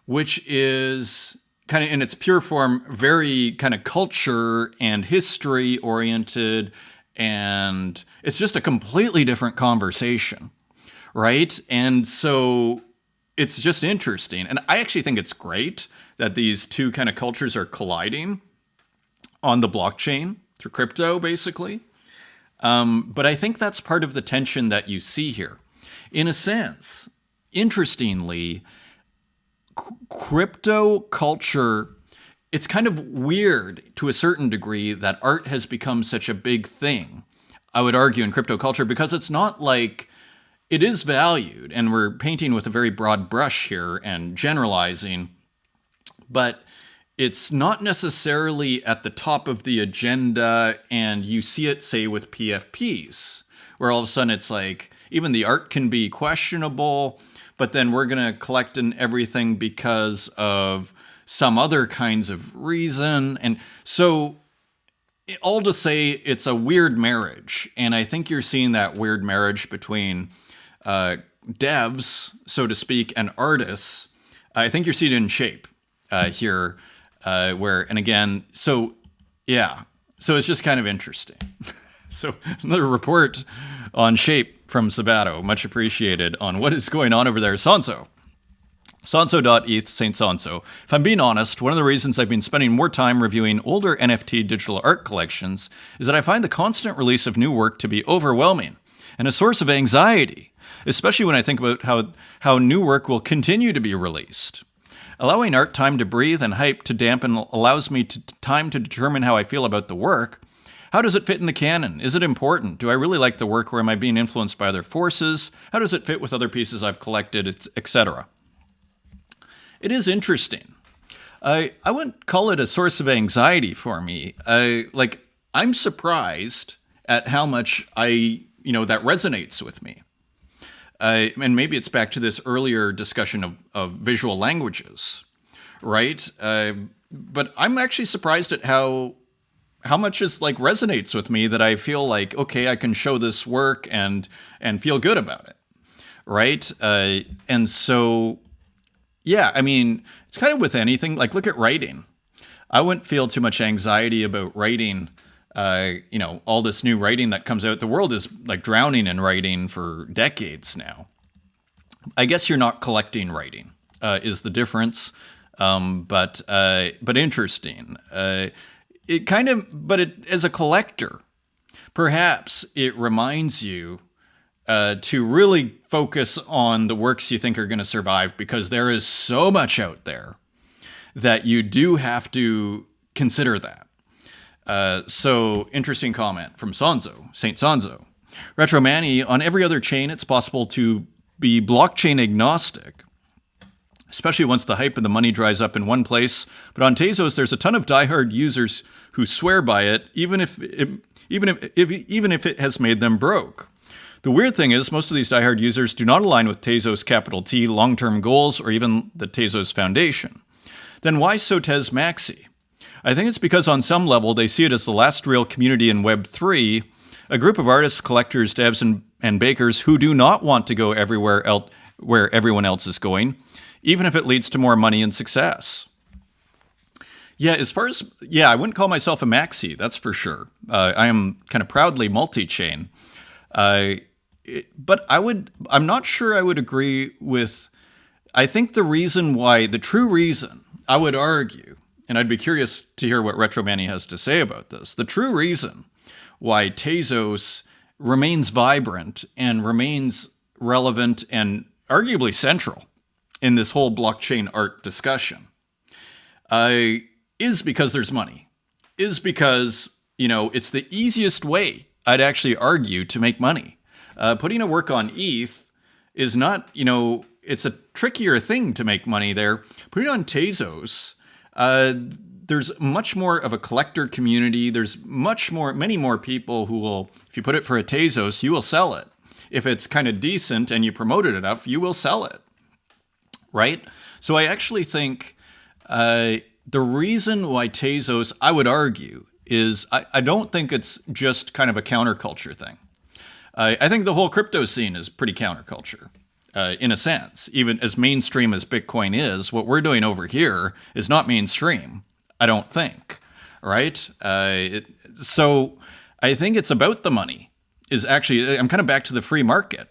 which is kind of in its pure form, very kind of culture and history-oriented, and it's just a completely different conversation, right? And so it's just interesting. And I actually think it's great that these two kind of cultures are colliding on the blockchain through crypto, basically. But I think that's part of the tension that you see here. In a sense, interestingly, crypto culture, it's kind of weird to a certain degree that art has become such a big thing, I would argue, in crypto culture, because it's not like it is valued, and we're painting with a very broad brush here and generalizing, but it's not necessarily at the top of the agenda, and you see it, say, with PFPs, where all of a sudden it's like, even the art can be questionable, but then we're going to collect in everything because of some other kinds of reason. And so, all to say, it's a weird marriage. And I think you're seeing that weird marriage between devs, so to speak, and artists. I think you're seeing it in Shape here, and again, so it's just kind of interesting. So another report on Shape from Sabato, much appreciated, on what is going on over there. Sanso. Sanso.eth, St. Sanso. If I'm being honest, one of the reasons I've been spending more time reviewing older NFT digital art collections is that I find the constant release of new work to be overwhelming and a source of anxiety, especially when I think about how new work will continue to be released. Allowing art time to breathe and hype to dampen allows me time to determine how I feel about the work. How does it fit in the canon? Is it important? Do I really like the work, or am I being influenced by other forces? How does it fit with other pieces I've collected, etc.? It is interesting. I wouldn't call it a source of anxiety for me. I'm surprised at how much that resonates with me. And maybe it's back to this earlier discussion of visual languages, right? But I'm actually surprised at how much is resonates with me, that I feel like, okay, I can show this work and feel good about it, right? And so, yeah, I mean, it's kind of with anything. Like, look at writing. I wouldn't feel too much anxiety about writing. All this new writing that comes out. The world is drowning in writing for decades now. I guess you're not collecting writing, is the difference. But interesting. As a collector, perhaps it reminds you to really focus on the works you think are going to survive, because there is so much out there that you do have to consider that. So, interesting comment from Sanzo, Saint Sanzo. Retromani, on every other chain, it's possible to be blockchain agnostic, especially once the hype and the money dries up in one place. But on Tezos, there's a ton of diehard users who swear by it, even if it has made them broke. The weird thing is, most of these diehard users do not align with Tezos capital T long-term goals or even the Tezos Foundation. Then why so Tez Maxi? I think it's because on some level they see it as the last real community in Web3, a group of artists, collectors, devs, and bakers who do not want to go everywhere else where everyone else is going, even if it leads to more money and success. Yeah, I wouldn't call myself a maxi, that's for sure. I am kind of proudly multi-chain. But I'm not sure I would agree with, I think the true reason, I would argue, and I'd be curious to hear what Retromani has to say about this, the true reason why Tezos remains vibrant and remains relevant and arguably central in this whole blockchain art discussion is because there's money, is because, it's the easiest way, I'd actually argue, to make money. Putting a work on ETH is not, it's a trickier thing to make money there. Putting it on Tezos, there's much more of a collector community. There's many more people who will, if you put it for a Tezos, you will sell it. If it's kind of decent and you promote it enough, you will sell it, right? So I actually think the reason why Tezos, I would argue, is I don't think it's just kind of a counterculture thing. I think the whole crypto scene is pretty counterculture, in a sense. Even as mainstream as Bitcoin is, what we're doing over here is not mainstream, I don't think, right? So I think it's about the money. I'm kind of back to the free market.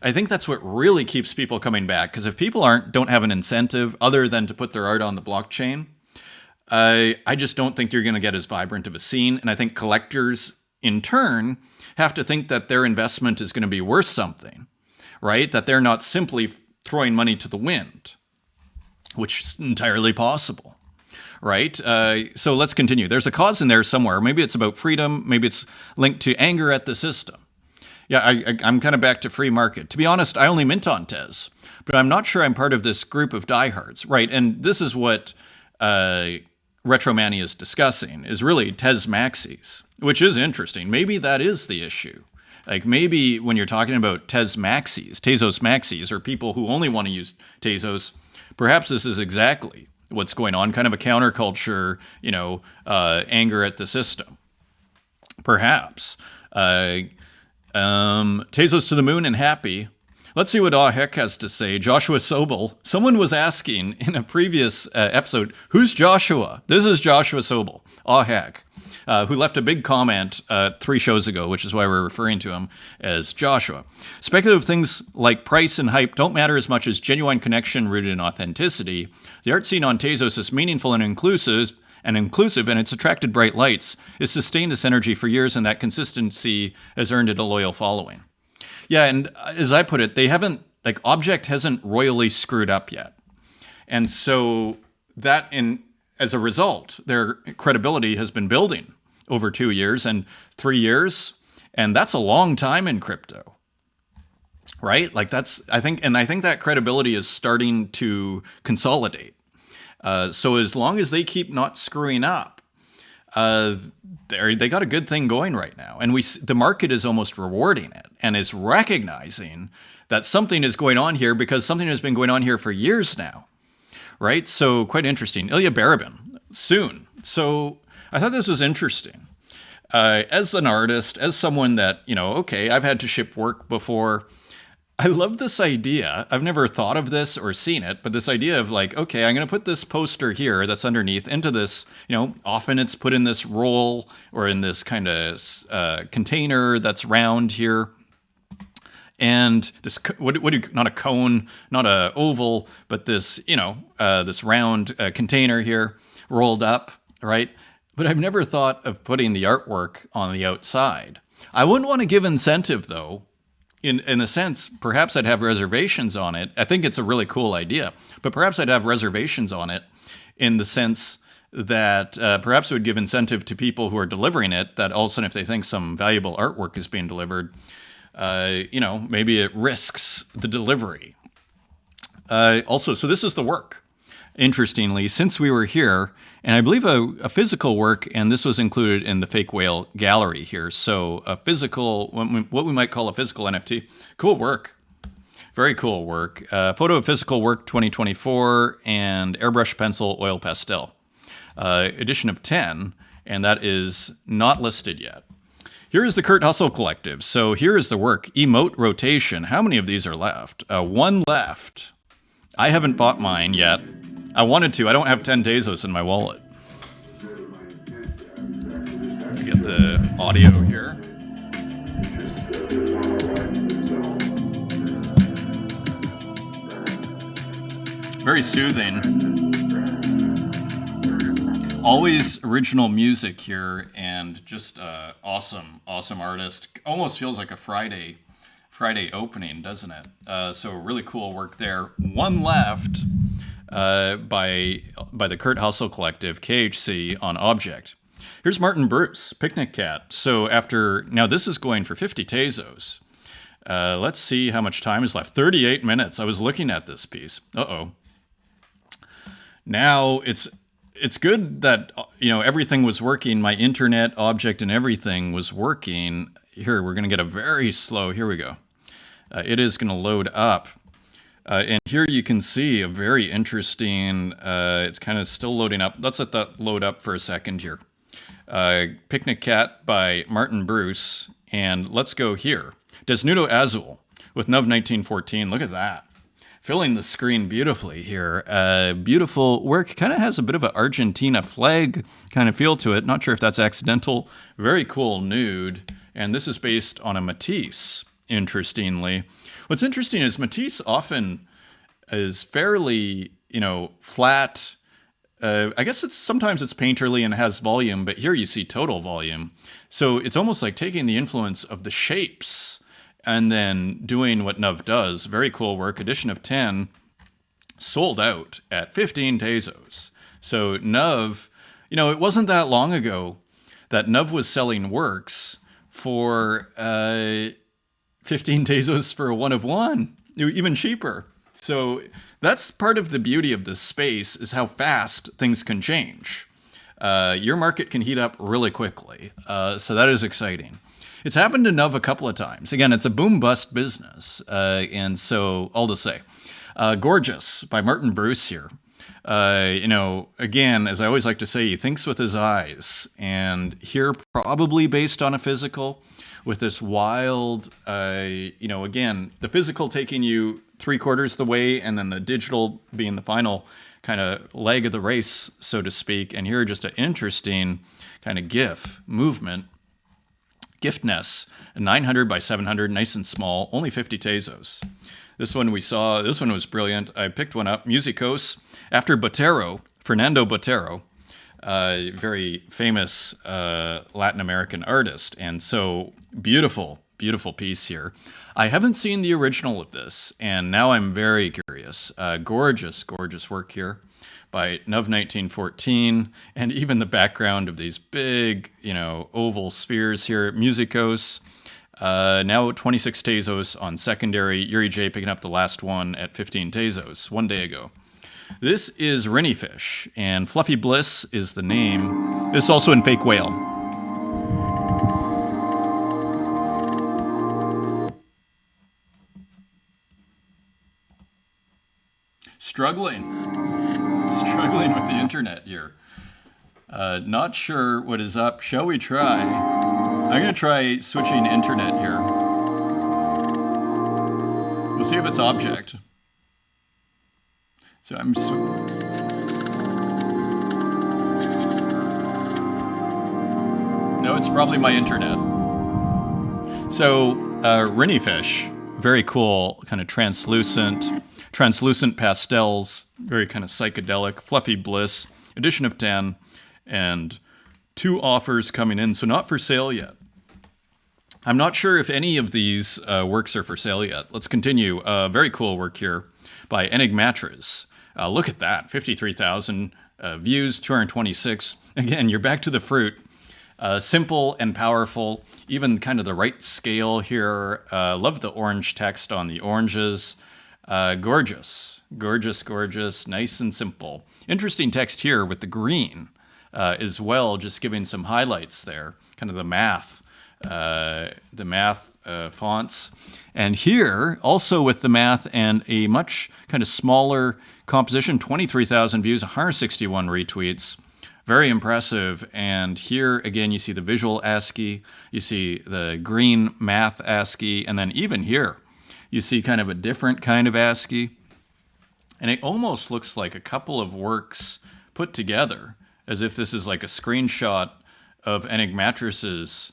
I think that's what really keeps people coming back, because if people don't have an incentive other than to put their art on the blockchain, I just don't think you're going to get as vibrant of a scene. And I think collectors, in turn, have to think that their investment is going to be worth something, right? That they're not simply throwing money to the wind, which is entirely possible, right? So let's continue. There's a cause in there somewhere. Maybe it's about freedom. Maybe it's linked to anger at the system. Yeah, I'm kind of back to free market. To be honest, I only mint on Tez, but I'm not sure I'm part of this group of diehards, right? And this is what Retromani is discussing, is really Tez Maxis, which is interesting. Maybe that is the issue. Like maybe when you're talking about Tezos Maxis, or people who only want to use Tezos, perhaps this is exactly what's going on, kind of a counterculture, anger at the system. Perhaps. Tezos to the moon and happy. Let's see what Heck has to say. Joshua Sobel. Someone was asking in a previous episode, who's Joshua? This is Joshua Sobel. Heck. Who left a big comment 3 shows ago, which is why we're referring to him as Joshua. Speculative things like price and hype don't matter as much as genuine connection rooted in authenticity. The art scene on Tezos is meaningful and inclusive, and it's attracted bright lights. It's sustained this energy for years, and that consistency has earned it a loyal following. Yeah, and as I put it, Object hasn't royally screwed up yet. And so as a result, their credibility has been building over 2 years and 3 years, and that's a long time in crypto, right? I think that credibility is starting to consolidate. So as long as they keep not screwing up, they got a good thing going right now, and the market is almost rewarding it and is recognizing that something is going on here, because something has been going on here for years now. Right? So quite interesting. Ilya Barabin, soon. So I thought this was interesting. As an artist, as someone that, I've had to ship work before. I love this idea. I've never thought of this or seen it, but this idea of I'm going to put this poster here that's underneath into this, often it's put in this roll or in this kind of container that's round here. And this, not a cone, not a oval, but this, this round container here rolled up, right? But I've never thought of putting the artwork on the outside. I wouldn't want to give incentive, though. In a sense, perhaps I'd have reservations on it. I think it's a really cool idea, but perhaps I'd have reservations on it in the sense that perhaps it would give incentive to people who are delivering it, that all of a sudden if they think some valuable artwork is being delivered, maybe it risks the delivery. Also, so this is the work. Interestingly, since we were here, and I believe a physical work, and this was included in the Fake Whale gallery here. So a physical, what we might call a physical NFT. Cool work. Very cool work. Photo of physical work 2024 and airbrush pencil oil pastel. Edition of 10, and that is not listed yet. Here is the Kurt Hustle Collective. So here is the work. Emote rotation. How many of these are left? One left. I haven't bought mine yet. I wanted to. I don't have 10 Tezos in my wallet. Let me get the audio here. Very soothing. Always original music here, and just awesome artist. Almost feels like a Friday opening, doesn't it? So really cool work there. One left. By the Kurt Hustle Collective, KHC, on Object. Here's Martin Bruce, Picnic Cat. So now this is going for 50 Tezos. Let's see how much time is left. 38 minutes. I was looking at this piece. Uh-oh. Now it's good that, everything was working. My internet, Object, and everything was working. Here, we're going to get a very slow, here we go. It is going to load up. And here you can see a very interesting, it's kind of still loading up. Let's let that load up for a second here. Picnic Cat by Martin Bruce. And let's go here. Desnudo Azul with Nov 1914. Look at that. Filling the screen beautifully here. Beautiful work. Kind of has a bit of an Argentina flag kind of feel to it. Not sure if that's accidental. Very cool nude. And this is based on a Matisse, interestingly. What's interesting is Matisse often is fairly, flat. I guess sometimes it's painterly and has volume, but here you see total volume. So it's almost like taking the influence of the shapes and then doing what Nov does. Very cool work. Edition of 10, sold out at 15 Tezos. So Nov, it wasn't that long ago that Nov was selling works for 15 Tezos for a one of one, even cheaper. So that's part of the beauty of this space, is how fast things can change. Your market can heat up really quickly. So that is exciting. It's happened to Nov a couple of times. Again, it's a boom-bust business. And so all to say, Gorgeous by Martin Bruce here. Again, as I always like to say, he thinks with his eyes. And here, probably based on a physical, with this wild, again, the physical taking you 3/4 the way, and then the digital being the final kind of leg of the race, so to speak. And here, just an interesting kind of GIF movement. Giftness, 900 by 700, nice and small, only 50 Tezos. This one was brilliant. I picked one up, Musicos, after Botero, Fernando Botero. Very famous Latin American artist. And so beautiful piece here. I haven't seen the original of this, and now I'm very curious. Gorgeous work here by Nov 1914, and even the background of these big, oval spheres here. Musicos, now 26 Tezos on secondary. Yuri J picking up the last one at 15 Tezos, 1 day ago. This is Renniefish, and Fluffy Bliss is the name. This is also in Fake Whale. Struggling with the internet here. Not sure what is up. Shall we try? I'm going to try switching internet here. We'll see if it's Object. So no, it's probably my internet. So, Renniefish, very cool, kind of translucent pastels, very kind of psychedelic. Fluffy Bliss, edition of 10, and 2 offers coming in, so not for sale yet. I'm not sure if any of these works are for sale yet. Let's continue. Very cool work here by Enigmatras. Look at that, 53,000 views, 226. Again, you're back to the fruit. Simple and powerful, even kind of the right scale here. Love the orange text on the oranges. Gorgeous, gorgeous, gorgeous, nice and simple. Interesting text here with the green as well, just giving some highlights there, kind of the math fonts. And here, also with the math and a much kind of smaller composition, 23,000 views, 161 retweets. Very impressive. And here, again, you see the visual ASCII, you see the green math ASCII, and then even here, you see kind of a different kind of ASCII. And it almost looks like a couple of works put together, as if this is like a screenshot of Enigmatras's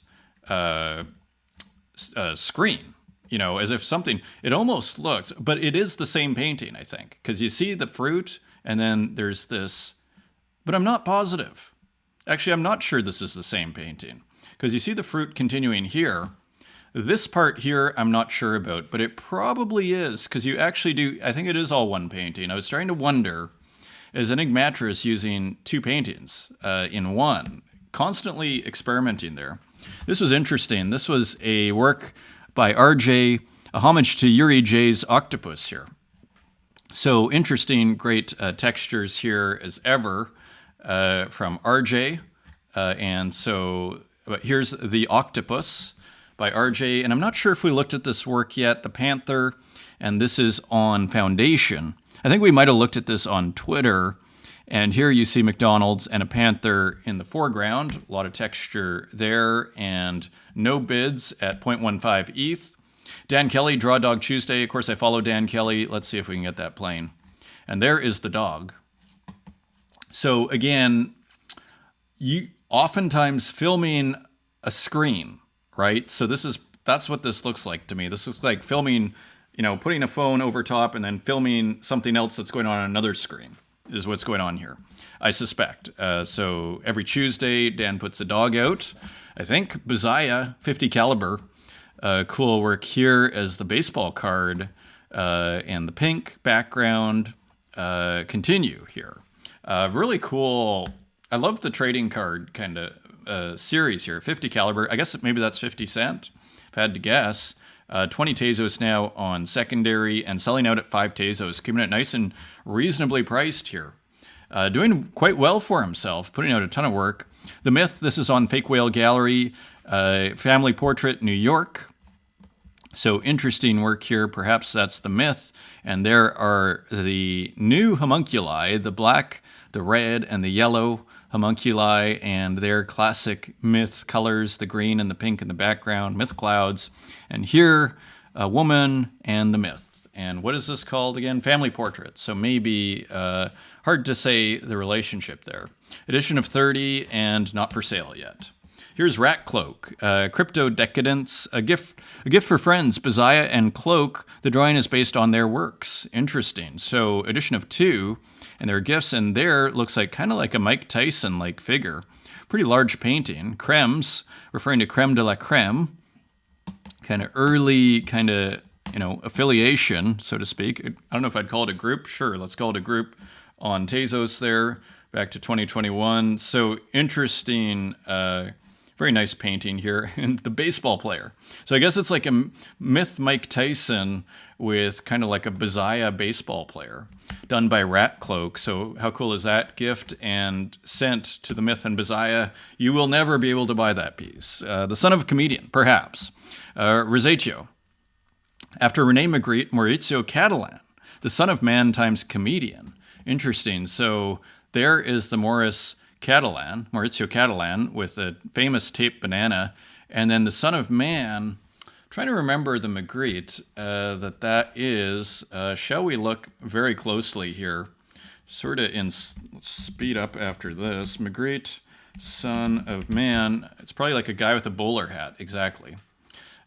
screen, you know, as if something, it almost looks, but it is the same painting, I think, because you see the fruit and then there's this, but I'm not positive. Actually, I'm not sure this is the same painting because you see the fruit continuing here. This part here, I'm not sure about, but it probably is because you actually do, I think it is all one painting. I was starting to wonder, is Enigmatras using two paintings in one, constantly experimenting there. This was interesting. This was a work by RJ, a homage to Yuri J's Octopus here. So interesting, great textures here as ever from RJ. And so but here's The Octopus by RJ. And I'm not sure if we looked at this work yet, The Panther, and this is on Foundation. I think we might have looked at this on Twitter. And here you see McDonald's and a panther in the foreground. A lot of texture there and no bids at 0.15 ETH. Dan Kelly, Draw Dog Tuesday. Of course, I follow Dan Kelly. Let's see if we can get that playing. And there is the dog. So again, you oftentimes filming a screen, right? So that's what this looks like to me. This looks like filming, you know, putting a phone over top and then filming something else that's going on another screen. Is what's going on here, I suspect. So every Tuesday, Dan puts a dog out. I think Bazaya 50 caliber, cool work here as the baseball card and the pink background continue here. Really cool. I love the trading card kind of series here. 50 caliber. I guess maybe that's 50 cent. If I had to guess. 20 Tezos now on secondary and selling out at 5 Tezos, keeping it nice and reasonably priced here. Doing quite well for himself, putting out a ton of work. The Myth, this is on Fake Whale Gallery, Family Portrait, New York. So interesting work here. Perhaps that's The Myth. And there are the new homunculi, the black, the red, and the yellow homunculi, and their classic Myth colors, the green and the pink in the background, Myth clouds. And here, a woman and the Myth. And what is this called again? Family Portrait. So maybe hard to say the relationship there. Edition of 30 and not for sale yet. Here's Rat Cloak, Crypto Decadence, a gift for friends, Bazaya and Cloak. The drawing is based on their works. Interesting. So edition of 2, and their gifts, and there looks like kind of like a Mike Tyson-like figure. Pretty large painting. Cremes, referring to creme de la creme. Kind of early, kind of, you know, affiliation, so to speak. I don't know if I'd call it a group. Sure, let's call it a group on Tezos there, back to 2021. So interesting, very nice painting here. And the baseball player. So I guess it's like a Myth Mike Tyson with kind of like a Bazaya baseball player done by Rat Cloak. So how cool is that gift and sent to the Myth and Bazaya? You will never be able to buy that piece. The Son of a Comedian, perhaps. Rosetto. After Rene Magritte, Maurizio Catalan, the son of man times comedian. Interesting. So there is the Maurizio Catalan with a famous taped banana. And then the son of man, I'm trying to remember the Magritte, that is, shall we look very closely here? Sort of let's speed up after this. Magritte, son of man. It's probably like a guy with a bowler hat. Exactly.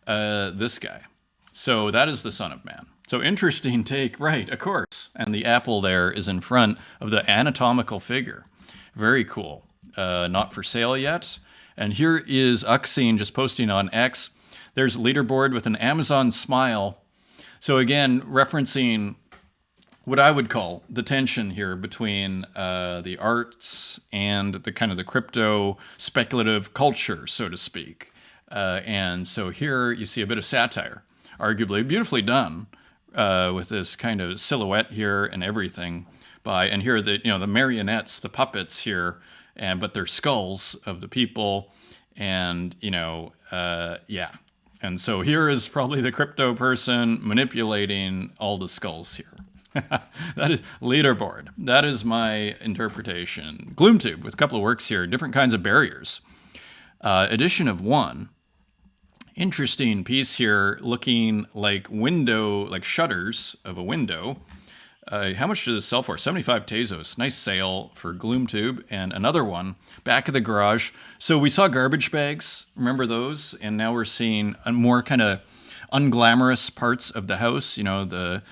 This guy. So that is the Son of Man. So interesting take, right, of course. And the apple there is in front of the anatomical figure. Very cool. Not for sale yet. And here is Uxine just posting on X. There's leaderboard with an Amazon smile. So again, referencing what I would call the tension here between the arts and the kind of the crypto speculative culture, so to speak. And so here you see a bit of satire, arguably beautifully done, with this kind of silhouette here and everything. And here the the marionettes, the puppets here, but they're skulls of the people, and yeah. And so here is probably the crypto person manipulating all the skulls here. That is leaderboard. That is my interpretation. Gloomtube with a couple of works here, different kinds of barriers. Edition of 1. Interesting piece here, looking like shutters of a window. How much does this sell for? 75 Tezos. Nice sale for Gloomtube. And another one, back of the garage. So we saw garbage bags. Remember those? And now we're seeing more kind of unglamorous parts of the house. The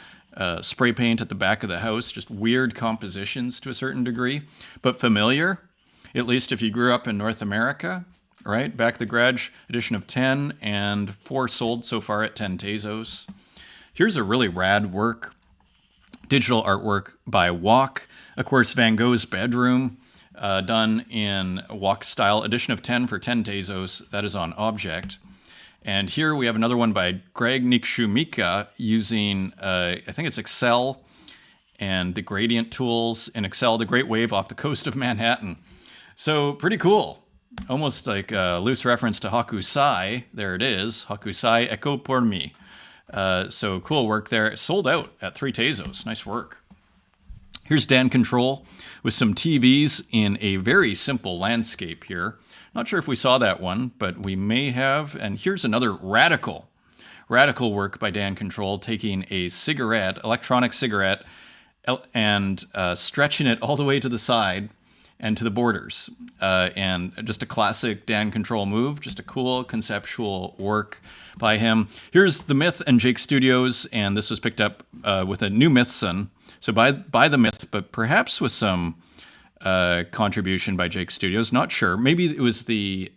spray paint at the back of the house. Just weird compositions to a certain degree. But familiar, at least if you grew up in North America. Right? Back of the garage, edition of 10, and 4 sold so far at 10 Tezos. Here's a really rad work. Digital artwork by Walk. Of course, Van Gogh's bedroom, done in Walk style. Edition of 10 for 10 Tezos. That is on Object. And here we have another one by Greg Nikszumika using, I think it's Excel and the gradient tools in Excel, the Great Wave off the coast of Manhattan. So pretty cool. Almost like a loose reference to Hakusai. There it is. Hakusai Echo pour mi. So cool work there. Sold out at 3 Tezos. Nice work. Here's Dan Control with some TVs in a very simple landscape here. Not sure if we saw that one, but we may have. And here's another radical work by Dan Control, taking a electronic cigarette, and stretching it all the way to the side and to the borders. And just a classic Dan Control move, just a cool conceptual work by him. Here's The Myth and Jake Studios, and this was picked up with a new Mythson. So by The Myth, but perhaps with some contribution by Jake Studios. Not sure. Maybe it was the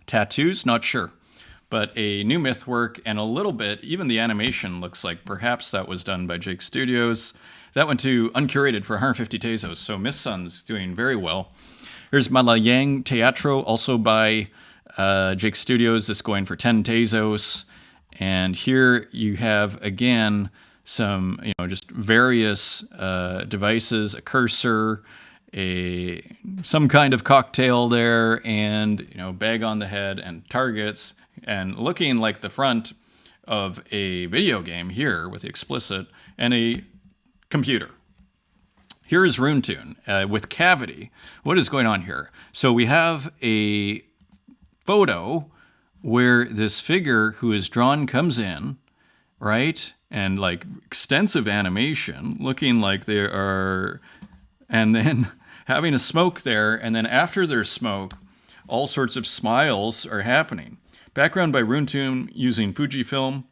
tattoos, not sure. But a new Myth work, and a little bit, even the animation looks like perhaps that was done by Jake Studios. That went to uncurated for 150 Tezos, so Miss Sun's doing very well. Here's Malayang Teatro, also by Jake Studios. This going for 10 Tezos. And here you have, again, some, just various devices, a cursor, some kind of cocktail there, and, bag on the head and targets, and looking like the front of a video game here with the explicit, and a computer. Here is Roon Toon with Cavity. What is going on here? So we have a photo where this figure who is drawn comes in, right? And like extensive animation, looking like they are, and then having a smoke there. And then after their smoke, all sorts of smiles are happening. Background by Roon Toon using Fujifilm,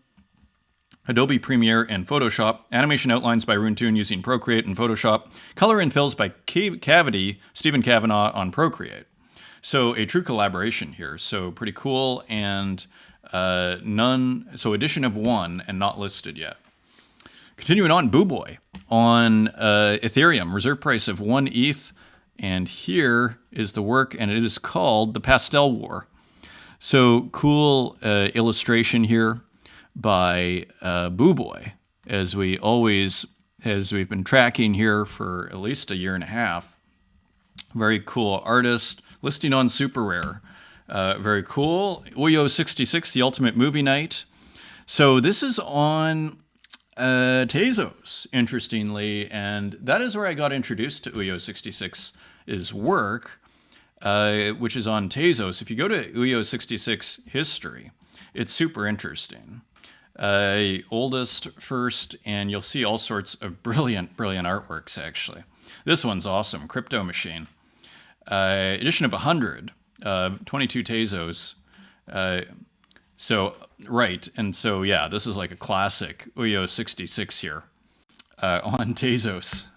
Adobe Premiere, and Photoshop. Animation outlines by Roon Toon using Procreate and Photoshop. Color and fills by Cavity, Stephen Kavanaugh on Procreate. So a true collaboration here. So pretty cool, and so edition of 1 and not listed yet. Continuing on, Boo Boy on Ethereum, reserve price of 1 ETH. And here is the work, and it is called The Pastel War. So cool illustration here by Boo Boy, as we've been tracking here for at least a year and a half. Very cool artist, listing on Super Rare. Very cool. Uyo 66, The Ultimate Movie Night. So this is on Tezos, interestingly, and that is where I got introduced to Uyo 66's work, which is on Tezos. If you go to Uyo 66 history, it's super interesting. Oldest first, and you'll see all sorts of brilliant artworks, actually. This one's awesome, Crypto Machine. Edition of 100, 22 Tezos. Yeah, this is like a classic Uyo 66 here on Tezos.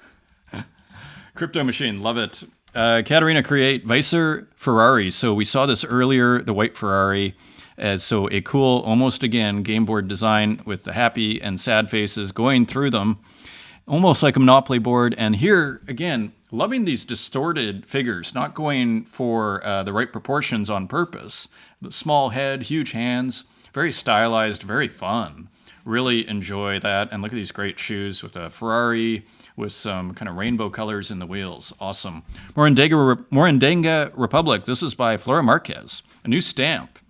Crypto Machine, love it. Katarina Create, Weiser Ferrari. So we saw this earlier, the white Ferrari. So a cool, almost again, game board design with the happy and sad faces going through them, almost like a Monopoly board. And here, again, loving these distorted figures, not going for the right proportions on purpose. The small head, huge hands, very stylized, very fun. Really enjoy that. And look at these great shoes with a Ferrari with some kind of rainbow colors in the wheels. Awesome. Morandanga Republic. This is by Flora Marquez, a new stamp.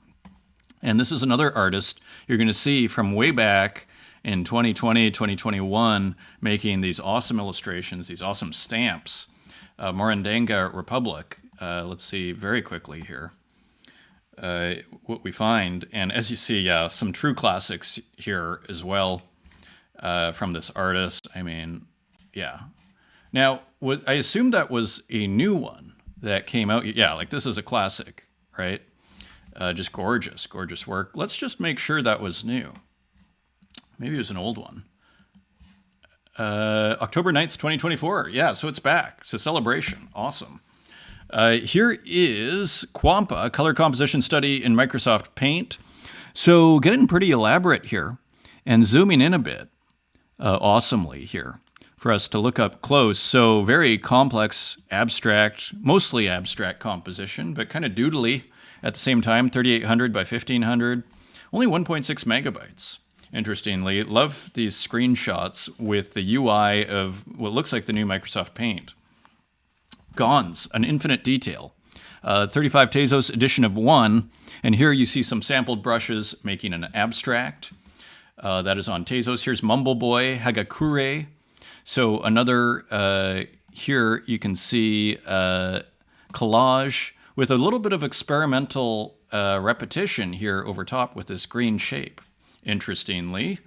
And this is another artist you're going to see from way back in 2020, 2021, making these awesome illustrations, these awesome stamps. Morandanga Republic. Let's see very quickly here what we find. And as you see, some true classics here as well from this artist. I mean, yeah. Now, I assume that was a new one that came out. Yeah, like this is a classic, right? Just gorgeous, gorgeous work. Let's just make sure that was new. Maybe it was an old one. October 9th, 2024. Yeah, so it's back. It's a celebration. Awesome. Here is Quampa, Color Composition Study in Microsoft Paint. So getting pretty elaborate here and zooming in a bit awesomely here for us to look up close. So very complex, abstract, mostly abstract composition, but kind of doodly at the same time, 3800 by 1500, only 1.6 megabytes. Interestingly, love these screenshots with the UI of what looks like the new Microsoft Paint. Gons, an infinite detail. 35 Tezos edition of 1. And here you see some sampled brushes making an abstract. That is on Tezos. Here's Mumble Boy, Hagakure. So another, here you can see collage with a little bit of experimental repetition here over top with this green shape, interestingly.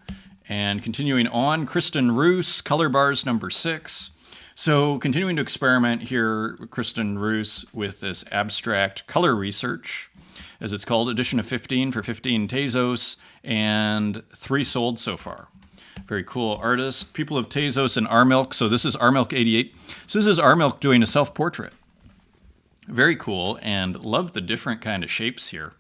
And continuing on, Kristen Roos, Color Bars number 6. So continuing to experiment here, Kristen Roos, with this abstract color research, as it's called, edition of 15 for 15 Tezos, and 3 sold so far. Very cool artist. People of Tezos and Armilk. So this is Armilk 88. So this is Armilk doing a self-portrait. Very cool, and love the different kind of shapes here.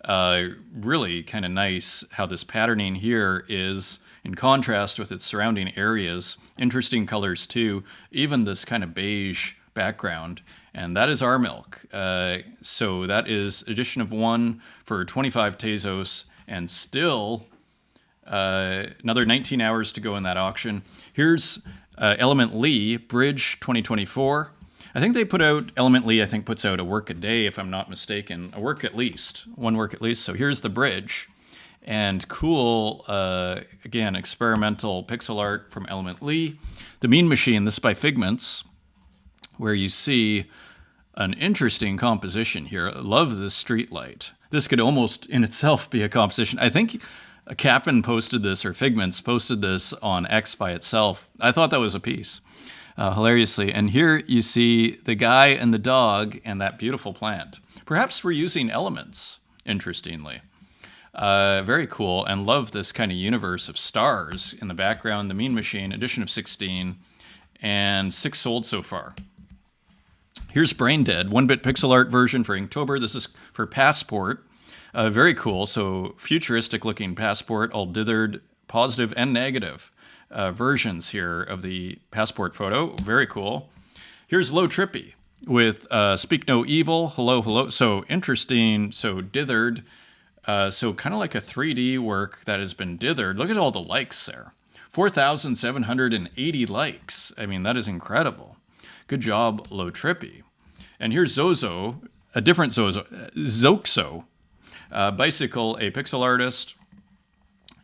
Really kind of nice how this patterning here is in contrast with its surrounding areas. Interesting colors too, even this kind of beige background. And that is Armilk. So that is edition of 1 for 25 Tezos, and still another 19 hours to go in that auction. Here's Element Lee, Bridge 2024. I think they put out, Element Lee, I think puts out a work a day, if I'm not mistaken. A work at least, one work at least. So here's the bridge. And cool, again, experimental pixel art from Element Lee. The Mean Machine, this is by Figments, where you see an interesting composition here. I love this street light. This could almost in itself be a composition. I think Cap'n posted this, or Figments posted this on X by itself. I thought that was a piece. Hilariously. And here you see the guy and the dog and that beautiful plant. Perhaps we're using elements, interestingly. Very cool, and love this kind of universe of stars in the background. The Mean Machine, edition of 16, and 6 sold so far. Here's Brain Dead, 1-bit pixel art version for Inktober. This is for Passport. Very cool, so futuristic looking Passport, all dithered, positive and negative. Versions here of the Passport photo. Very cool. Here's Low Trippy with Speak No Evil. Hello, hello. So interesting. So dithered. So kind of like a 3D work that has been dithered. Look at all the likes there. 4,780 likes. I mean, that is incredible. Good job, Low Trippy. And here's Zozo, a different Zozo. Zoxo. Bicycle, a pixel artist.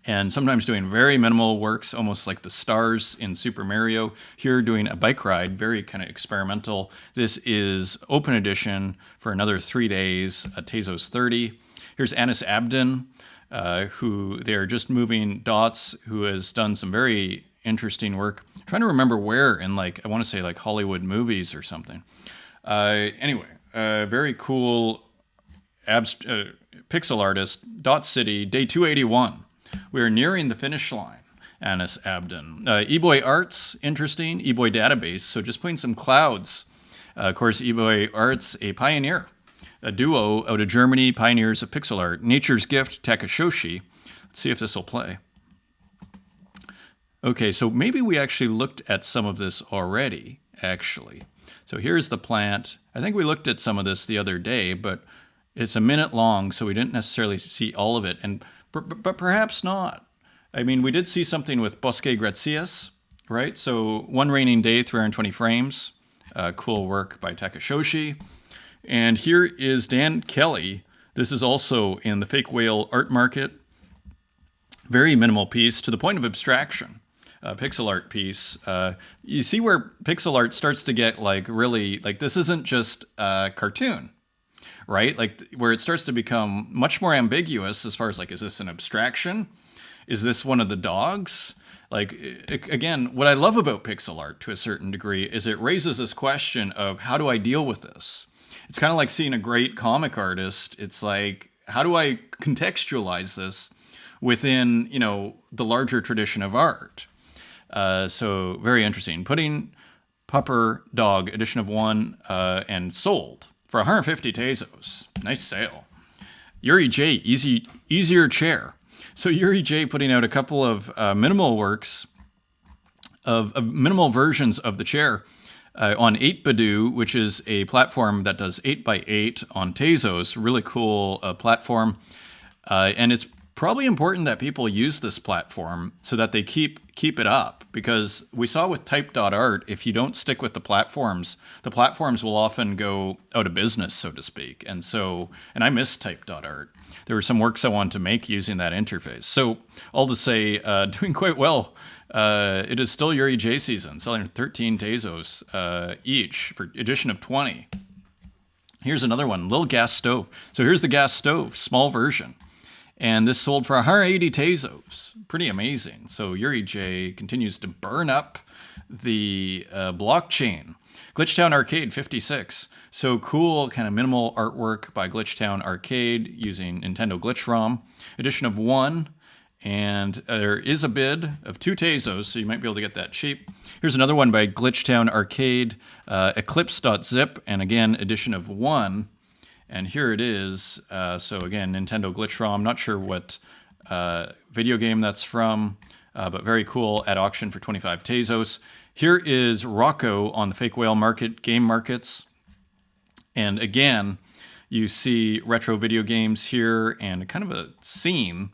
And sometimes doing very minimal works, almost like the stars in Super Mario. Here doing a bike ride, very kind of experimental. This is open edition for another 3 days, a Tezos 30. Here's Anis Abdin, who they're just moving dots, who has done some very interesting work. I'm trying to remember where in I want to say Hollywood movies or something. Anyway, very cool pixel artist, Dot City, day 281. We are nearing the finish line, Anis Abdin. eBoy Arts, interesting. eBoy Database, so just putting some clouds. Of course, eBoy Arts, a pioneer a duo out of Germany, pioneers of pixel art. Nature's Gift, Takashoshi. Let's see if this will play. Okay, so maybe we actually looked at some of this already, actually. So here's the plant. I think we looked at some of this the other day, but it's a minute long, so we didn't necessarily see all of it, but perhaps not. I mean, we did see something with Bosque Gracias, right? So One Raining Day, 320 frames. Cool work by Takashoshi. And here is Dan Kelly. This is also in the Fake Whale art market. Very minimal piece to the point of abstraction. Pixel art piece. You see where pixel art starts to get like really, like this isn't just a cartoon, right? Like where it starts to become much more ambiguous as far as like, is this an abstraction? Is this one of the dogs? Like, again, what I love about pixel art to a certain degree is it raises this question of how do I deal with this? It's kind of like seeing a great comic artist. It's like, how do I contextualize this within, you know, the larger tradition of art? So very interesting. Putting Pupper Dog edition of 1 and sold for 150 Tezos. Nice sale. Yuri J, easier chair. So Yuri J putting out a couple of minimal works of minimal versions of the chair on 8badoo, which is a platform that does 8x8 on Tezos. Really cool platform. And it's probably important that people use this platform so that they keep it up, because we saw with type.art, if you don't stick with the platforms will often go out of business, so to speak. And I miss type.art. There were some works I wanted to make using that interface. So all to say, doing quite well. It is still Yuri J season, selling 13 Tezos each for edition of 20. Here's another one, little gas stove. So here's the gas stove, small version. And this sold for 180 Tezos. Pretty amazing. So Yuri J continues to burn up the blockchain. Glitchtown Arcade 56. So cool, kind of minimal artwork by Glitchtown Arcade using Nintendo Glitch ROM. Edition of 1. And there is a bid of 2 Tezos, so you might be able to get that cheap. Here's another one by Glitchtown Arcade, Eclipse.zip, and again, edition of 1. And here it is. So again, Nintendo Glitch ROM. Not sure what video game that's from, but very cool at auction for 25 Tezos. Here is Rocco on the Fake Whale market, game markets. And again, you see retro video games here and kind of a scene,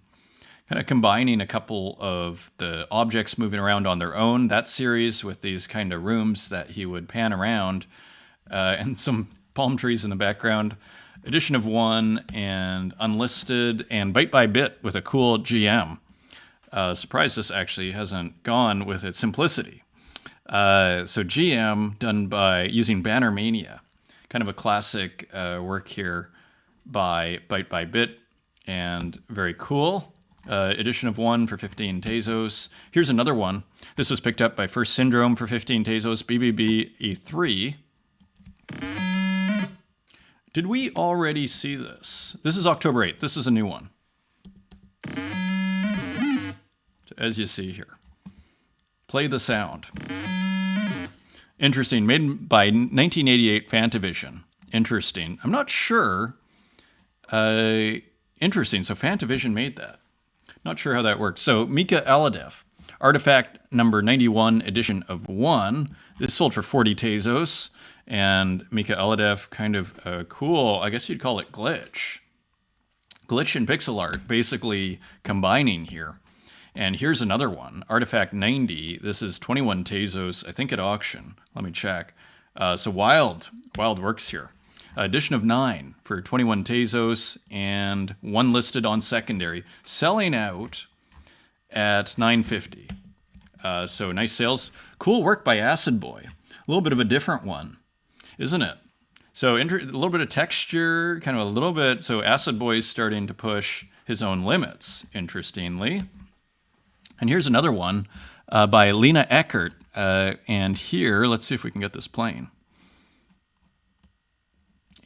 kind of combining a couple of the objects moving around on their own. That series with these kind of rooms that he would pan around and some palm trees in the background. Edition of 1 and unlisted and Bite by Bit with a cool GM. Surprised this actually hasn't gone with its simplicity. So GM done by using Banner Mania. Kind of a classic work here by Bite by Bit and very cool. Edition of 1 for 15 Tezos. Here's another one. This was picked up by First Syndrome for 15 Tezos, BBB E3. Did we already see this? This is October 8th. This is a new one. As you see here. Play the sound. Interesting. Made by 1988 Fantavision. Interesting. I'm not sure. Interesting. So Fantavision made that. Not sure how that works. So Mika Aladev. Artifact number 91, edition of 1. This sold for 40 Tezos. And Mika Aladev, kind of cool, I guess you'd call it glitch. Glitch and pixel art, basically combining here. And here's another one, Artifact 90. This is 21 Tezos, I think at auction. Let me check. So wild works here. Edition of 9 for 21 Tezos and 1 listed on secondary. Selling out at 950. So nice sales. Cool work by Acid Boy. A little bit of a different one, isn't it? So a little bit of texture, kind of a little bit. So Acid Boy's starting to push his own limits, interestingly. And here's another one by Lena Eckert. And here, let's see if we can get this playing.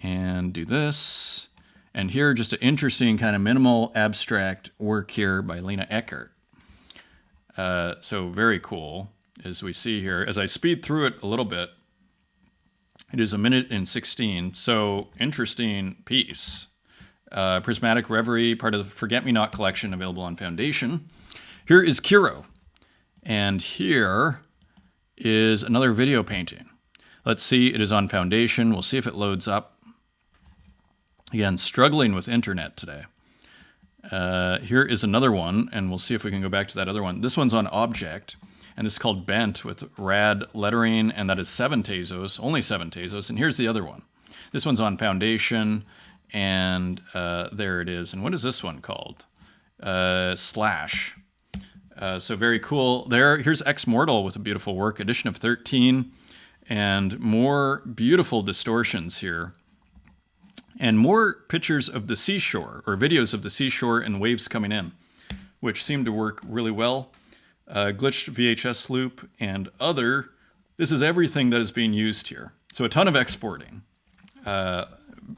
And do this. And here, just an interesting kind of minimal abstract work here by Lena Eckert. So very cool, as we see here. As I speed through it a little bit, It is 1:16. So interesting piece. Prismatic Reverie, part of the Forget-Me-Not collection, available on Foundation. Here is Kiro. And here is another video painting. Let's see, it is on Foundation. We'll see if it loads up. Again, struggling with internet today. Here is another one, and we'll see if we can go back to that other one. This one's on Object, and this is called Bent with rad lettering, and that is 7 Tezos, only 7 Tezos. And here's the other one. This one's on Foundation, and there it is. And what is this one called? Slash. So very cool. Here's Ex Mortal with a beautiful work, edition of 13, and more beautiful distortions here. And more pictures of the seashore, or videos of the seashore and waves coming in, which seem to work really well. Glitched VHS loop and other. This is everything that is being used here. So a ton of exporting.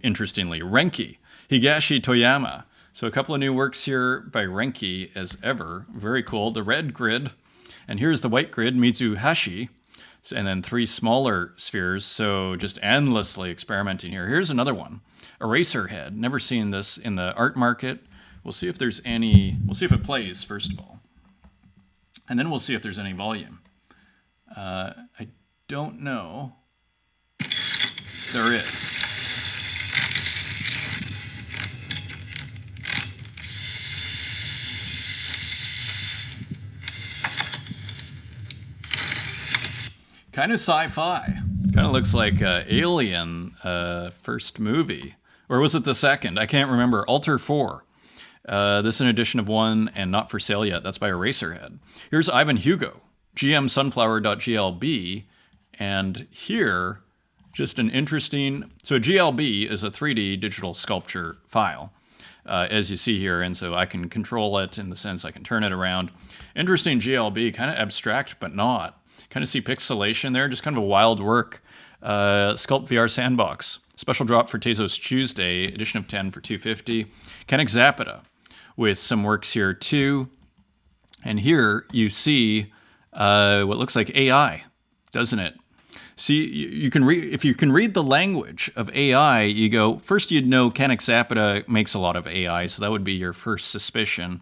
Interestingly, Renki, Higashi Toyama. So a couple of new works here by Renki as ever. Very cool. The red grid. And here's the white grid, Mizuhashi. And then 3 smaller spheres. So just endlessly experimenting here. Here's another one. Eraserhead. Never seen this in the art market. We'll see if there's any. We'll see if it plays, first of all. And then we'll see if there's any volume. I don't know. There is. Kind of sci-fi. Kind of looks like Alien first movie. Or was it the second? I can't remember. Alter 4. This is an edition of 1 and not for sale yet. That's by Eraserhead. Here's Ivan Hugo, gmsunflower.glb. And here, just an interesting... So GLB is a 3D digital sculpture file, as you see here. And so I can control it in the sense I can turn it around. Interesting GLB, kind of abstract, but not. Kind of see pixelation there, just kind of a wild work. Sculpt VR Sandbox. Special drop for Tezos Tuesday, edition of 10 for $250. Kennick Zapata with some works here too. And here you see what looks like AI, doesn't it? See, you can read, if you can read the language of AI, you go, first you'd know Kennick Zapata makes a lot of AI, so that would be your first suspicion.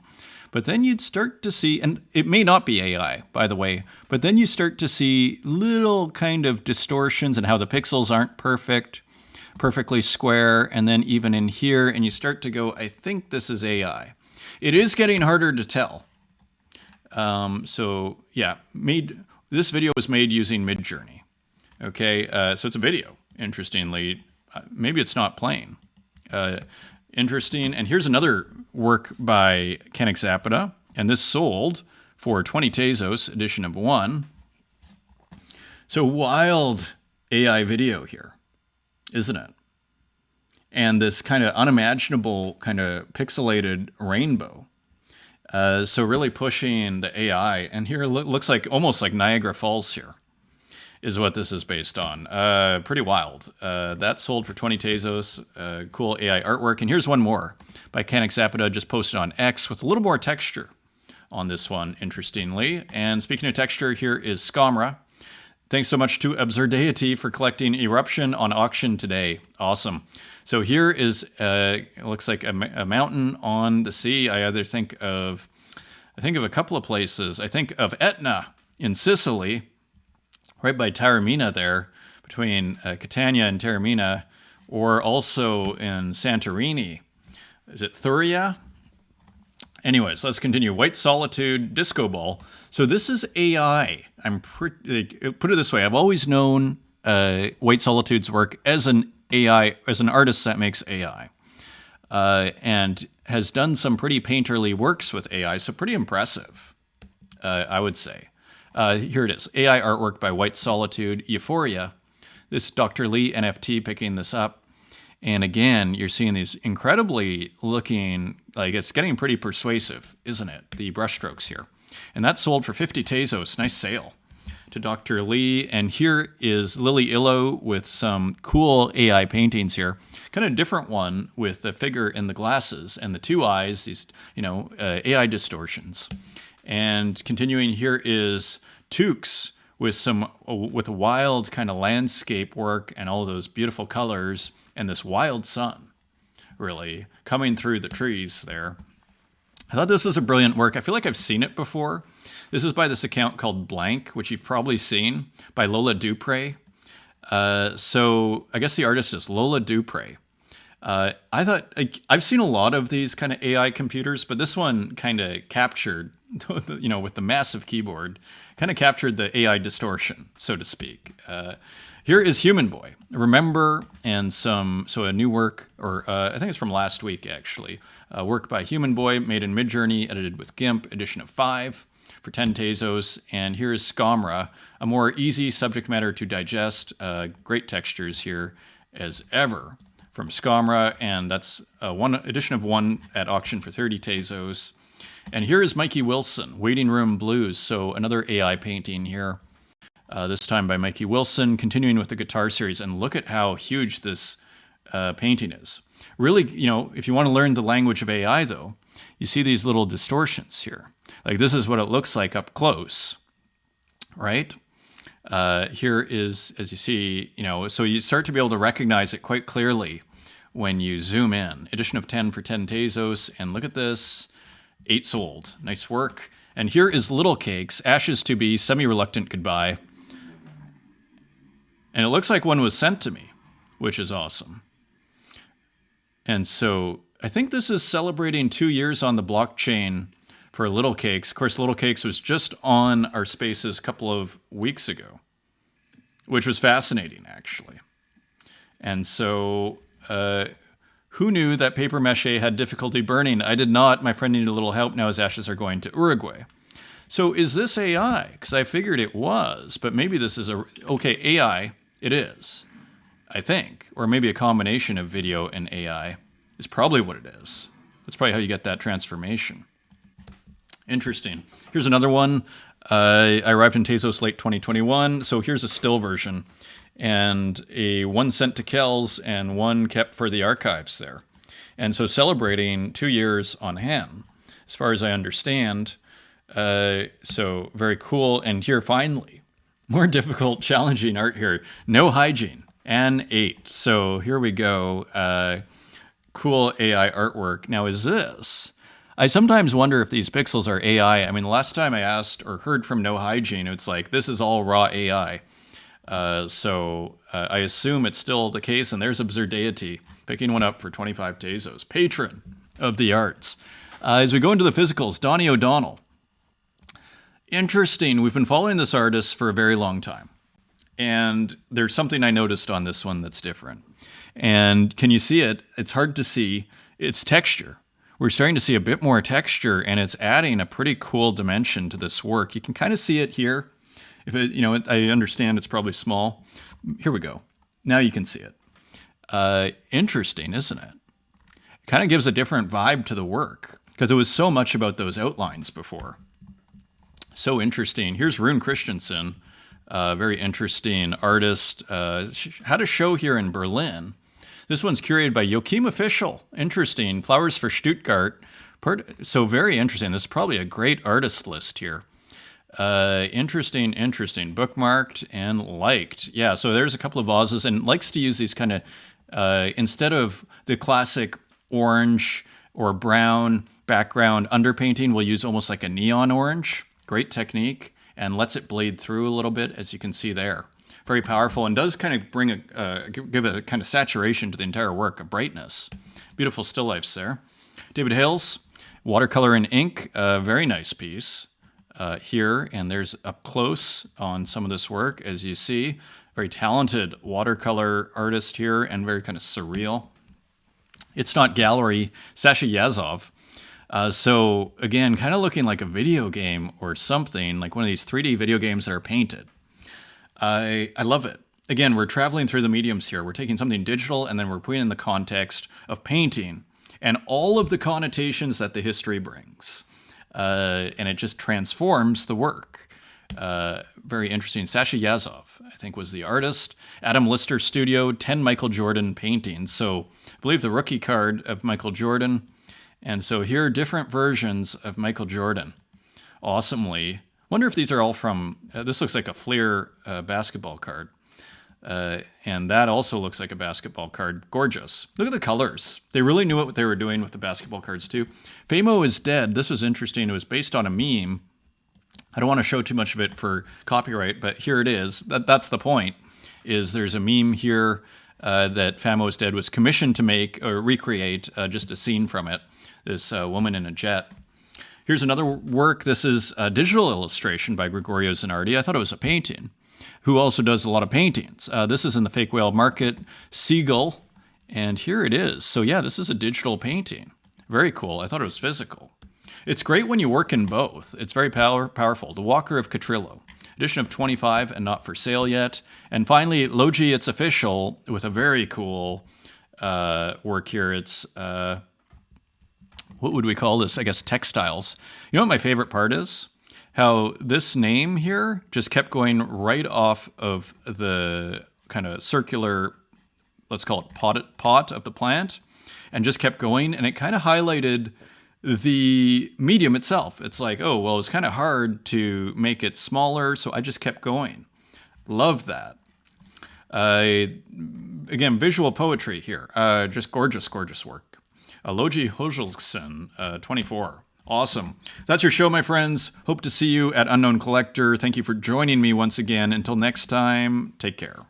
But then you'd start to see, and it may not be AI, by the way, but then you start to see little kind of distortions and how the pixels aren't perfectly square, and then even in here, and you start to go, I think this is AI. It is getting harder to tell. So yeah, this video was made using Midjourney. Okay, so it's a video, interestingly. Maybe it's not playing. Interesting. And here's another work by Kennick Zapata, and this sold for 20 Tezos, edition of 1. So wild AI video here, isn't it? And this kind of unimaginable, kind of pixelated rainbow. So really pushing the AI. And here it looks like almost like Niagara Falls here is what this is based on. Pretty wild. That sold for 20 Tezos. Cool AI artwork. And here's one more by Kennick Zapata, just posted on X with a little more texture on this one, interestingly. And speaking of texture, here is Skamra. Thanks so much to Absurdeity for collecting Eruption on auction today. Awesome. So here is, it looks like a mountain on the sea. I think of a couple of places. I think of Etna in Sicily, right by Taormina there, between Catania and Taormina, or also in Santorini. Is it Thuria? Anyways, let's continue. White Solitude, Disco Ball. So this is AI. Put it this way. I've always known White Solitude's work as an AI, as an artist that makes AI, and has done some pretty painterly works with AI. So pretty impressive, I would say. Here it is. AI artwork by White Solitude, Euphoria. This Dr. Lee NFT picking this up. And again, you're seeing these incredibly looking, like it's getting pretty persuasive, isn't it? The brushstrokes here. And that sold for 50 Tezos. Nice sale to Dr. Lee. And here is Lily Illo with some cool AI paintings here. Kind of different one with the figure in the glasses and the 2 eyes, these, AI distortions. And continuing, here is Tukes with wild kind of landscape work and all those beautiful colors and this wild sun really coming through the trees there. I thought this was a brilliant work. I feel like I've seen it before. This is by this account called Blank, which you've probably seen, by Lola Dupre. So I guess the artist is Lola Dupre. I thought I've seen a lot of these kind of AI computers, but this one kind of captured, with the massive keyboard, kind of captured the AI distortion, so to speak. Here is Human Boy. Remember, and a new work, or I think it's from last week actually. Work by Human Boy, made in Midjourney, edited with GIMP, edition of 5 for 10 Tezos. And here is Scamra, a more easy subject matter to digest. Great textures here as ever from Scamra, and that's one edition of 1 at auction for 30 Tezos. And here is Mikey Wilson, Waiting Room Blues, so another AI painting here, this time by Mikey Wilson, continuing with the guitar series. And look at how huge this painting is. Really, if you want to learn the language of AI, though, you see these little distortions here. Like this is what it looks like up close, right? Here is, as you see, so you start to be able to recognize it quite clearly when you zoom in. Edition of 10 for 10 Tezos, and look at this, 8 sold. Nice work. And here is Little Cakes, Ashes to Be, Semi-Reluctant Goodbye. And it looks like one was sent to me, which is awesome. And so I think this is celebrating 2 years on the blockchain for Little Cakes. Of course, Little Cakes was just on our Spaces a couple of weeks ago, which was fascinating, actually. And so who knew that paper mache had difficulty burning? I did not. My friend needed a little help. Now his ashes are going to Uruguay. So is this AI? Because I figured it was, but maybe this is AI. It is, I think. Or maybe a combination of video and AI is probably what it is. That's probably how you get that transformation. Interesting. Here's another one. I arrived in Tezos late 2021. So here's a still version. And a 1 sent to Kells and 1 kept for the archives there. And so celebrating 2 years on hand, as far as I understand. So very cool. And here finally, more difficult, challenging art here. No hygiene. And 8. So here we go. Cool AI artwork. Now is this... I sometimes wonder if these pixels are AI. I mean, the last time I asked or heard from No Hygiene, it's like, this is all raw AI. So I assume it's still the case. And there's Absurdeity, picking one up for 25 Tezos. Patron of the arts. As we go into the physicals, Donnie O'Donnell. Interesting. We've been following this artist for a very long time. And there's something I noticed on this one that's different. And can you see it? It's hard to see. It's texture. We're starting to see a bit more texture, and it's adding a pretty cool dimension to this work. You can kind of see it here. If it, I understand it's probably small. Here we go. Now you can see it. Interesting, isn't it? It kind of gives a different vibe to the work because it was so much about those outlines before. So interesting. Here's Rune Christensen, very interesting artist. Had a show here in Berlin. This one's curated by Joachim Official. Interesting. Flowers for Stuttgart. So very interesting. This is probably a great artist list here. Interesting. Bookmarked and liked. Yeah, so there's a couple of vases, and likes to use these kind of, instead of the classic orange or brown background underpainting, we'll use almost like a neon orange. Great technique, and lets it bleed through a little bit, as you can see there. Very powerful, and does kind of bring give a kind of saturation to the entire work, a brightness. Beautiful still lifes there. David Hales, watercolor and ink, very nice piece here, and there's up close on some of this work, as you see. Very talented watercolor artist here, and very kind of surreal. It's Not Gallery, Sasha Yazov. So again, kind of looking like a video game or something, like one of these 3D video games that are painted. I love it. Again, we're traveling through the mediums here. We're taking something digital and then we're putting it in the context of painting and all of the connotations that the history brings. And it just transforms the work. Very interesting. Sasha Yazov, I think, was the artist. Adam Lister Studio, 10 Michael Jordan paintings. So I believe the rookie card of Michael Jordan. And so here are different versions of Michael Jordan. Awesomely. Wonder if these are all from, this looks like a Fleer basketball card. And that also looks like a basketball card. Gorgeous. Look at the colors. They really knew what they were doing with the basketball cards too. Famo is Dead. This was interesting. It was based on a meme. I don't want to show too much of it for copyright, but here it is. That's the point, is there's a meme here that Famo is Dead was commissioned to make or recreate just a scene from it. This woman in a jet. Here's another work. This is a digital illustration by Gregorio Zanardi. I thought it was a painting, who also does a lot of paintings. This is in the Fake Whale Market, Seagull, and here it is. So yeah, this is a digital painting. Very cool. I thought it was physical. It's great when you work in both. It's very powerful. The Walker of Catrillo, edition of 25 and not for sale yet. And finally, Logi, It's Official, with a very cool work here. It's, what would we call this? I guess textiles. You know what my favorite part is? How this name here just kept going right off of the kind of circular, let's call it pot of the plant, and just kept going, and it kind of highlighted the medium itself. It's like, oh, well, it's kind of hard to make it smaller, so I just kept going. Love that. Again, visual poetry here. Just gorgeous, gorgeous work. Logi Hojelsen, 24. Awesome. That's your show, my friends. Hope to see you at Unknown Collector. Thank you for joining me once again. Until next time, take care.